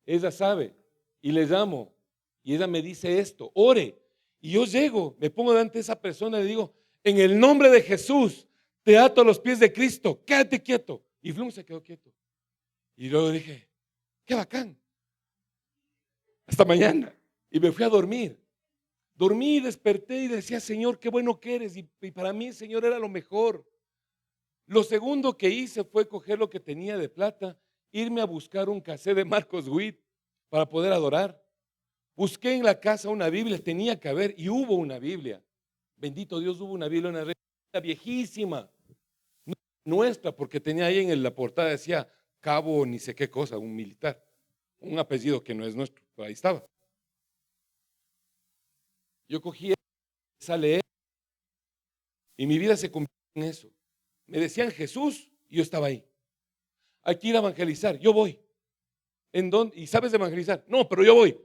Ella sabe. Y le llamo. Y ella me dice esto, ore. Y yo llego, me pongo delante de esa persona y le digo, en el nombre de Jesús, te ato a los pies de Cristo, quédate quieto. Y Flum se quedó quieto. Y luego dije, qué bacán. Hasta mañana. Y me fui a dormir. Dormí, desperté y decía, Señor, qué bueno que eres. Y para mí, Señor, era lo mejor. Lo segundo que hice fue coger lo que tenía de plata, irme a buscar un cassette de Marcos Witt para poder adorar. Busqué en la casa una Biblia, tenía que haber, y hubo una Biblia. Bendito Dios, hubo una Biblia, una revista viejísima, nuestra, porque tenía ahí en la portada, decía cabo ni sé qué cosa, un militar, un apellido que no es nuestro, pero ahí estaba. Yo cogí esa a leer y mi vida se convirtió en eso. Me decían Jesús y yo estaba ahí. Hay que ir a evangelizar, yo voy. ¿En dónde? ¿Y sabes evangelizar? No, pero yo voy.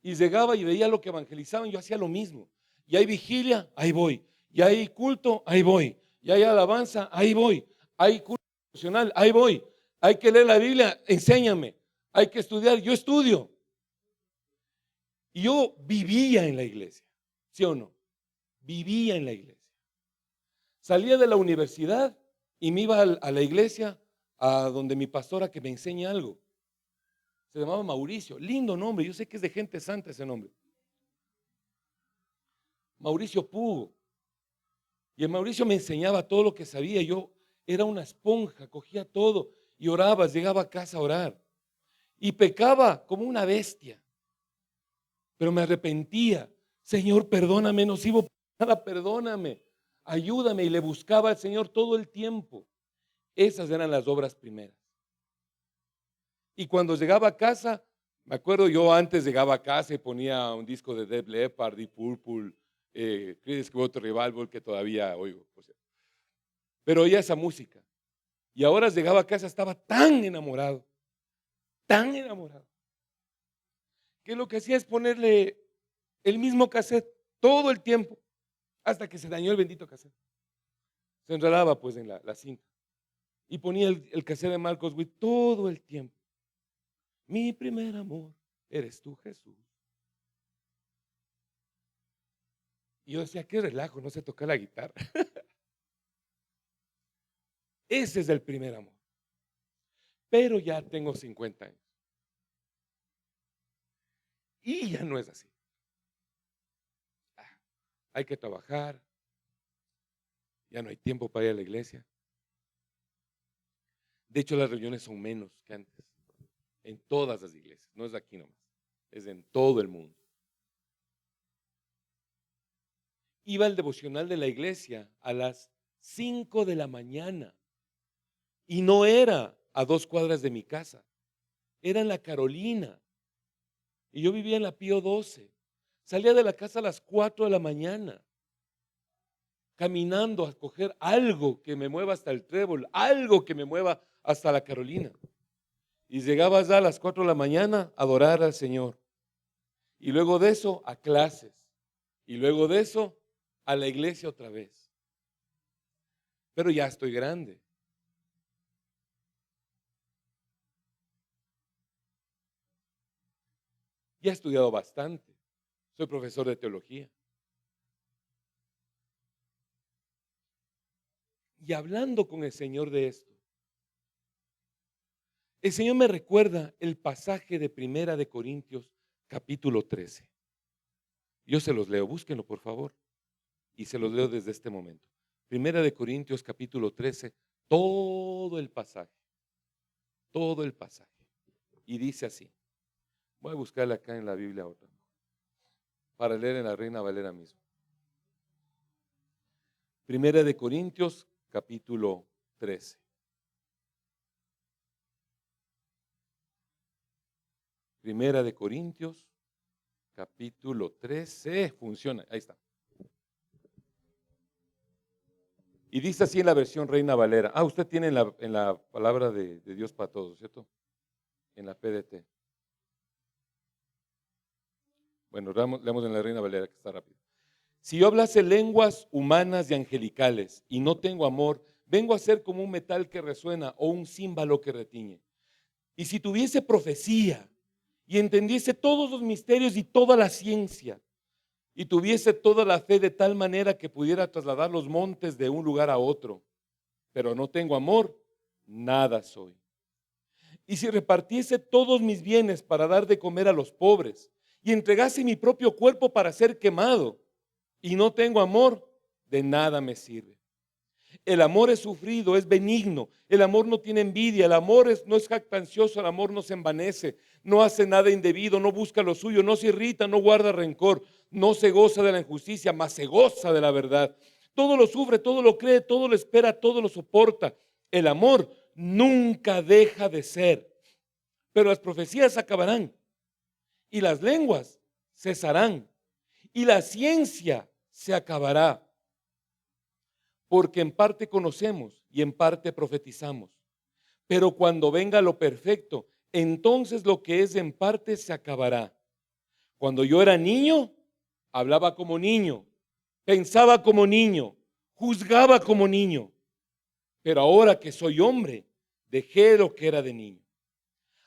Y llegaba y veía lo que evangelizaban, yo hacía lo mismo. Y hay vigilia, ahí voy. Y hay culto, ahí voy. Y hay alabanza, ahí voy. Hay culto emocional, ahí voy. Hay que leer la Biblia, enséñame. Hay que estudiar, yo estudio. Y yo vivía en la iglesia, ¿sí o no? Vivía en la iglesia. Salía de la universidad y me iba a la iglesia, a donde mi pastora que me enseña algo. Se llamaba Mauricio, lindo nombre, yo sé que es de gente santa ese nombre. Mauricio Pugo. Y el Mauricio me enseñaba todo lo que sabía. Yo era una esponja, cogía todo y oraba, llegaba a casa a orar. Y pecaba como una bestia. Pero me arrepentía. Señor, perdóname, no sirvo para nada, perdóname. Ayúdame. Y le buscaba al Señor todo el tiempo. Esas eran las obras primeras. Y cuando llegaba a casa, me acuerdo yo antes llegaba a casa y ponía un disco de Def Leppard y Purple, Creedence Clearwater Revival que todavía oigo, por cierto. Pero oía esa música. Y ahora llegaba a casa, estaba tan enamorado, que lo que hacía es ponerle el mismo cassette todo el tiempo, hasta que se dañó el bendito cassette. Se enredaba pues en la cinta. Y ponía el cassette de Marcos Witt todo el tiempo. Mi primer amor, eres tú, Jesús. Y yo decía, qué relajo, no sé tocar la guitarra. Ese es el primer amor. Pero ya tengo 50 años. Y ya no es así. Hay que trabajar. Ya no hay tiempo para ir a la iglesia. De hecho, las reuniones son menos que antes. En todas las iglesias. No es aquí nomás. Es en todo el mundo. Iba al devocional de la iglesia a las 5 de la mañana. Y no era a 2 cuadras de mi casa. Era en la Carolina. Y yo vivía en la Pío 12. Salía de la casa a las 4 de la mañana. Caminando a coger algo que me mueva hasta el Trébol. Algo que me mueva hasta la Carolina. Y llegabas a las 4 de la mañana a adorar al Señor. Y luego de eso a clases. Y luego de eso a la iglesia otra vez. Pero ya estoy grande. Ya he estudiado bastante. Soy profesor de teología. Y hablando con el Señor de esto, el Señor me recuerda el pasaje de Primera de Corintios, capítulo 13. Yo se los leo, búsquenlo por favor. Y se los leo desde este momento. Primera de Corintios, capítulo 13, todo el pasaje. Todo el pasaje. Y dice así. Voy a buscarle acá en la Biblia otra, para leer en la Reina Valera mismo. Primera de Corintios, capítulo 13. Primera de Corintios, capítulo 13. Funciona, ahí está. Y dice así en la versión Reina Valera. Usted tiene en la palabra de Dios para todos, ¿cierto? En la PDT. Bueno, leamos en la Reina Valera, que está rápido. Si yo hablase lenguas humanas y angelicales y no tengo amor, vengo a ser como un metal que resuena o un címbalo que retiñe. Y si tuviese profecía y entendiese todos los misterios y toda la ciencia, y tuviese toda la fe de tal manera que pudiera trasladar los montes de un lugar a otro, pero no tengo amor, nada soy. Y si repartiese todos mis bienes para dar de comer a los pobres, y entregase mi propio cuerpo para ser quemado, y no tengo amor, de nada me sirve. El amor es sufrido, es benigno, el amor no tiene envidia, el amor no es jactancioso, el amor no se envanece, no hace nada indebido, no busca lo suyo, no se irrita, no guarda rencor, no se goza de la injusticia, mas se goza de la verdad. Todo lo sufre, todo lo cree, todo lo espera, todo lo soporta. El amor nunca deja de ser, pero las profecías acabarán y las lenguas cesarán y la ciencia se acabará. Porque en parte conocemos y en parte profetizamos. Pero cuando venga lo perfecto, entonces lo que es en parte se acabará. Cuando yo era niño, hablaba como niño, pensaba como niño, juzgaba como niño. Pero ahora que soy hombre, dejé lo que era de niño.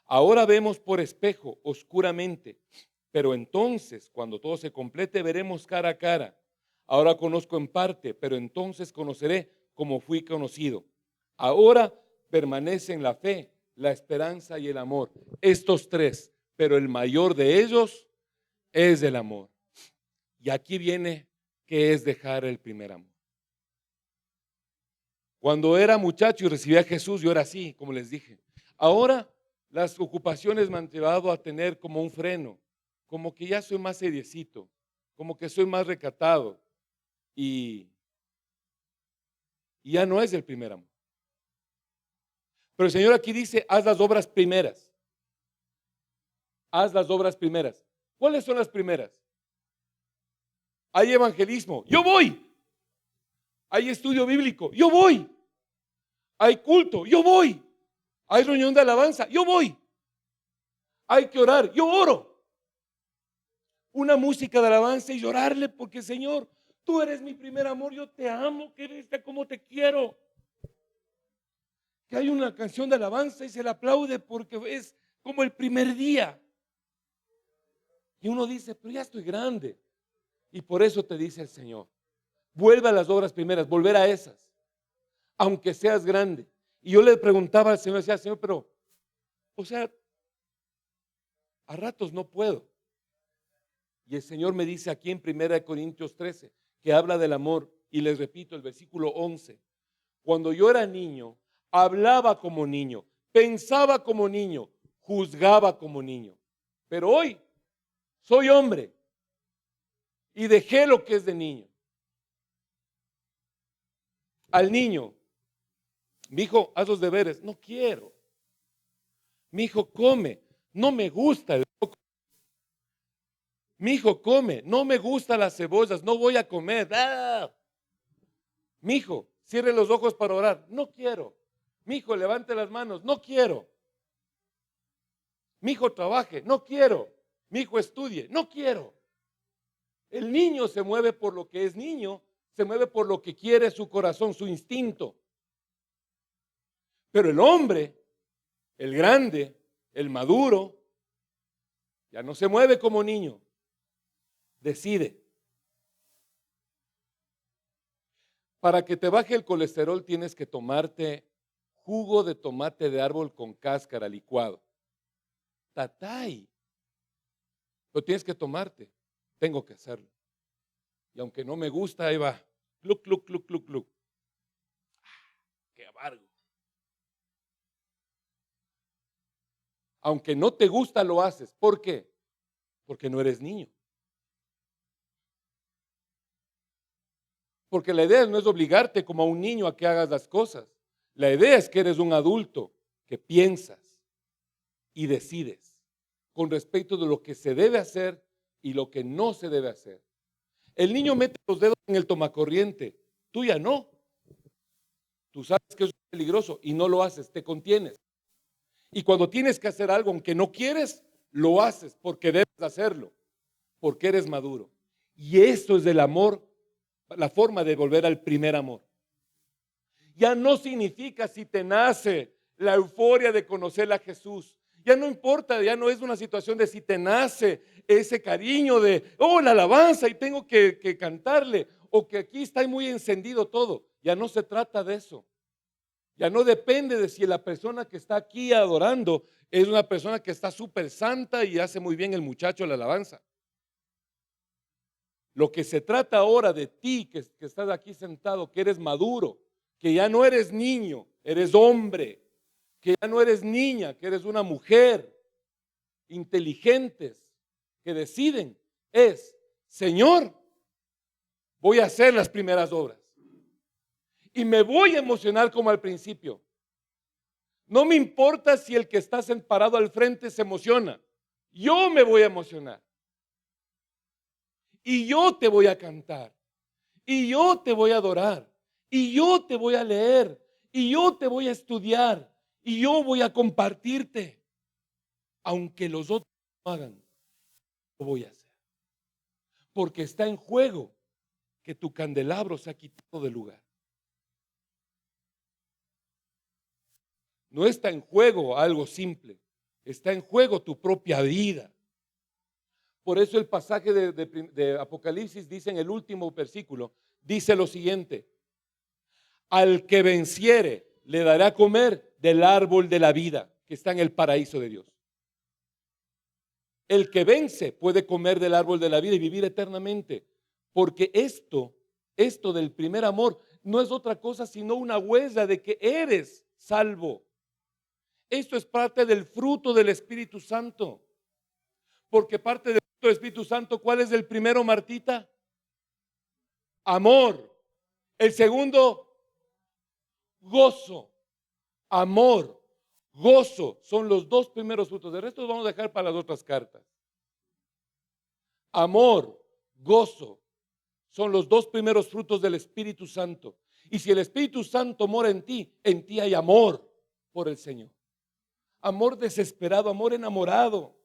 Ahora vemos por espejo, oscuramente, pero entonces, cuando todo se complete, veremos cara a cara. Ahora conozco en parte, pero entonces conoceré como fui conocido. Ahora permanecen la fe, la esperanza y el amor. Estos tres, pero el mayor de ellos es el amor. Y aquí viene que es dejar el primer amor. Cuando era muchacho y recibí a Jesús, yo era así, como les dije. Ahora las ocupaciones me han llevado a tener como un freno, como que ya soy más seriecito, como que soy más recatado. Y ya no es el primer amor. Pero el Señor aquí dice, haz las obras primeras. Haz las obras primeras. ¿Cuáles son las primeras? Hay evangelismo, yo voy. Hay estudio bíblico, yo voy. Hay culto, yo voy. Hay reunión de alabanza, yo voy. Hay que orar, yo oro. Una música de alabanza y llorarle porque Señor, tú eres mi primer amor, yo te amo, que viste cómo te quiero. Que hay una canción de alabanza y se le aplaude porque es como el primer día. Y uno dice, pero ya estoy grande. Y por eso te dice el Señor, vuelve a las obras primeras, volver a esas, aunque seas grande. Y yo le preguntaba al Señor, decía, Señor, pero, o sea, a ratos no puedo. Y el Señor me dice aquí en 1 Corintios 13, que habla del amor, y les repito el versículo 11, cuando yo era niño, hablaba como niño, pensaba como niño, juzgaba como niño. Pero hoy soy hombre y dejé lo que es de niño. Al niño, mi hijo, haz los deberes, no quiero. Mi hijo come, no me gusta el coco. Mi hijo come, no me gustan las cebollas, no voy a comer. ¡Ah! Mi hijo, cierre los ojos para orar, no quiero. Mi hijo, levante las manos, no quiero. Mi hijo trabaje, no quiero. Mi hijo estudie, no quiero. El niño se mueve por lo que es niño, se mueve por lo que quiere su corazón, su instinto. Pero el hombre, el grande, el maduro, ya no se mueve como niño, decide. Para que te baje el colesterol tienes que tomarte jugo de tomate de árbol con cáscara licuado. Tatay. Lo tienes que tomarte. Tengo que hacerlo. Y aunque no me gusta, ahí va. Cluc, cluc, cluc, cluc, cluc. Qué amargo. Aunque no te gusta, lo haces. ¿Por qué? Porque no eres niño. Porque la idea no es obligarte como a un niño a que hagas las cosas. La idea es que eres un adulto que piensas y decides con respecto de lo que se debe hacer y lo que no se debe hacer. El niño mete los dedos en el tomacorriente, tú ya no. Tú sabes que eso es peligroso y no lo haces, te contienes. Y cuando tienes que hacer algo, aunque no quieres, lo haces porque debes hacerlo, porque eres maduro. Y esto es del amor, la forma de volver al primer amor. Ya no significa si te nace la euforia de conocer a Jesús. Ya no importa, ya no es una situación de si te nace ese cariño de, oh, la alabanza y tengo que cantarle, o que aquí está muy encendido todo. Ya no se trata de eso. Ya no depende de si la persona que está aquí adorando es una persona que está súper santa y hace muy bien el muchacho la alabanza. Lo que se trata ahora de ti, que estás aquí sentado, que eres maduro, que ya no eres niño, eres hombre, que ya no eres niña, que eres una mujer, inteligentes, que deciden, es, Señor, voy a hacer las primeras obras. Y me voy a emocionar como al principio. No me importa si el que está parado al frente se emociona. Yo me voy a emocionar. Y yo te voy a cantar. Y yo te voy a adorar. Y yo te voy a leer. Y yo te voy a estudiar. Y yo voy a compartirte. Aunque los otros no hagan, lo voy a hacer. Porque está en juego que tu candelabro se ha quitado del lugar. No está en juego algo simple, está en juego tu propia vida. Por eso el pasaje de Apocalipsis dice en el último versículo, dice lo siguiente: al que venciere le dará a comer del árbol de la vida que está en el paraíso de Dios. El que vence puede comer del árbol de la vida y vivir eternamente, porque esto del primer amor no es otra cosa sino una huella de que eres salvo. Esto es parte del fruto del Espíritu Santo. Porque parte del fruto del Espíritu Santo, ¿cuál es el primero, Martita? Amor. El segundo, gozo. Amor, gozo, son los dos primeros frutos. De resto los vamos a dejar para las otras cartas. Amor, gozo, son los dos primeros frutos del Espíritu Santo. Y si el Espíritu Santo mora en ti hay amor por el Señor. Amor desesperado, amor enamorado.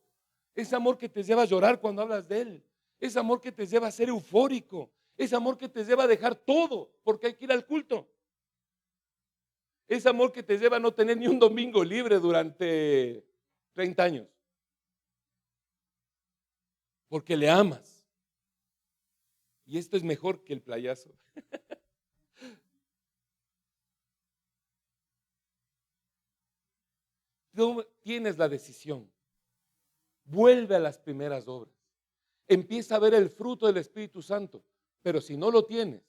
Es amor que te lleva a llorar cuando hablas de Él. Es amor que te lleva a ser eufórico. Es amor que te lleva a dejar todo porque hay que ir al culto. Es amor que te lleva a no tener ni un domingo libre durante 30 años. Porque le amas. Y esto es mejor que el playazo. Tú tienes la decisión. Vuelve a las primeras obras. Empieza a ver el fruto del Espíritu Santo. Pero si no lo tienes,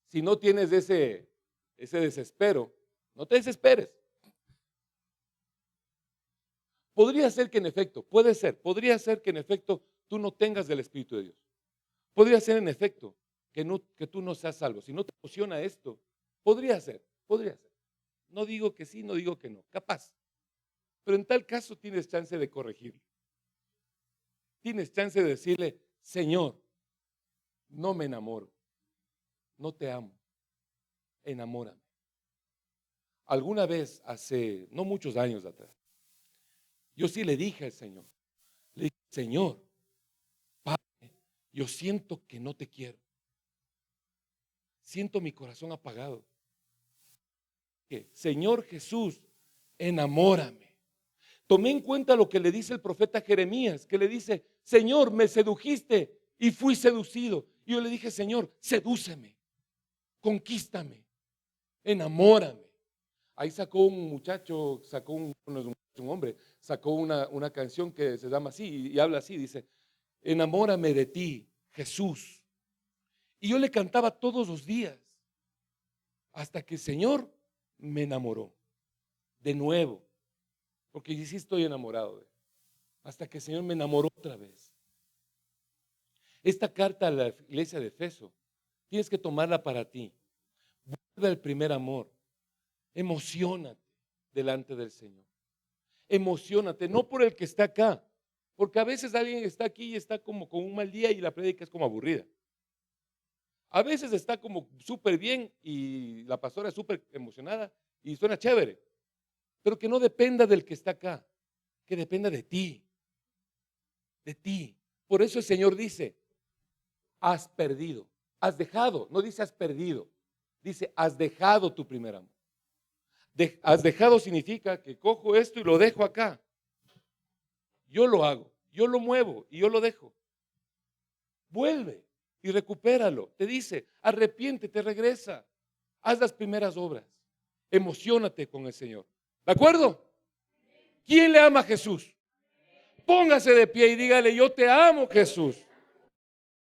si no tienes ese desespero, no te desesperes. Podría ser que en efecto, podría ser que en efecto tú no tengas del Espíritu de Dios. Podría ser en efecto que tú no seas salvo. Si no te emociona esto, podría ser. No digo que sí, no digo que no, capaz. Pero en tal caso tienes chance de corregirlo. Tienes chance de decirle, Señor, no me enamoro, no te amo, enamórame. Alguna vez, hace no muchos años atrás, Yo sí le dije al Señor, le dije, Señor, Padre, yo siento que no te quiero. Siento mi corazón apagado. Señor Jesús, enamórame. Tomé en cuenta lo que le dice el profeta Jeremías, que le dice, Señor, me sedujiste y fui seducido. Y yo le dije, Señor, sedúceme, conquístame, enamórame. Ahí sacó un muchacho, no es un hombre, sacó una canción que se llama así y habla así, dice, enamórame de ti, Jesús. Y yo le cantaba todos los días, hasta que el Señor me enamoró de nuevo, porque yo sí estoy enamorado de él, hasta que el Señor me enamoró otra vez. Esta carta a la iglesia de Efeso, tienes que tomarla para ti. Vuelve al primer amor. Emociónate delante del Señor. Emociónate, no por el que está acá, porque a veces alguien está aquí y está como con un mal día y la prédica es como aburrida. A veces está como súper bien y la pastora es súper emocionada y suena chévere, pero que no dependa del que está acá, que dependa de ti, de ti. Por eso el Señor dice, has perdido, has dejado, no dice has perdido, dice has dejado tu primer amor. Has dejado significa que cojo esto y lo dejo acá. Yo lo hago, yo lo muevo y yo lo dejo. Vuelve y recupéralo. Te dice, arrepiéntete, regresa. Haz las primeras obras. Emociónate con el Señor. ¿De acuerdo? ¿Quién le ama a Jesús? Póngase de pie y dígale, yo te amo, Jesús.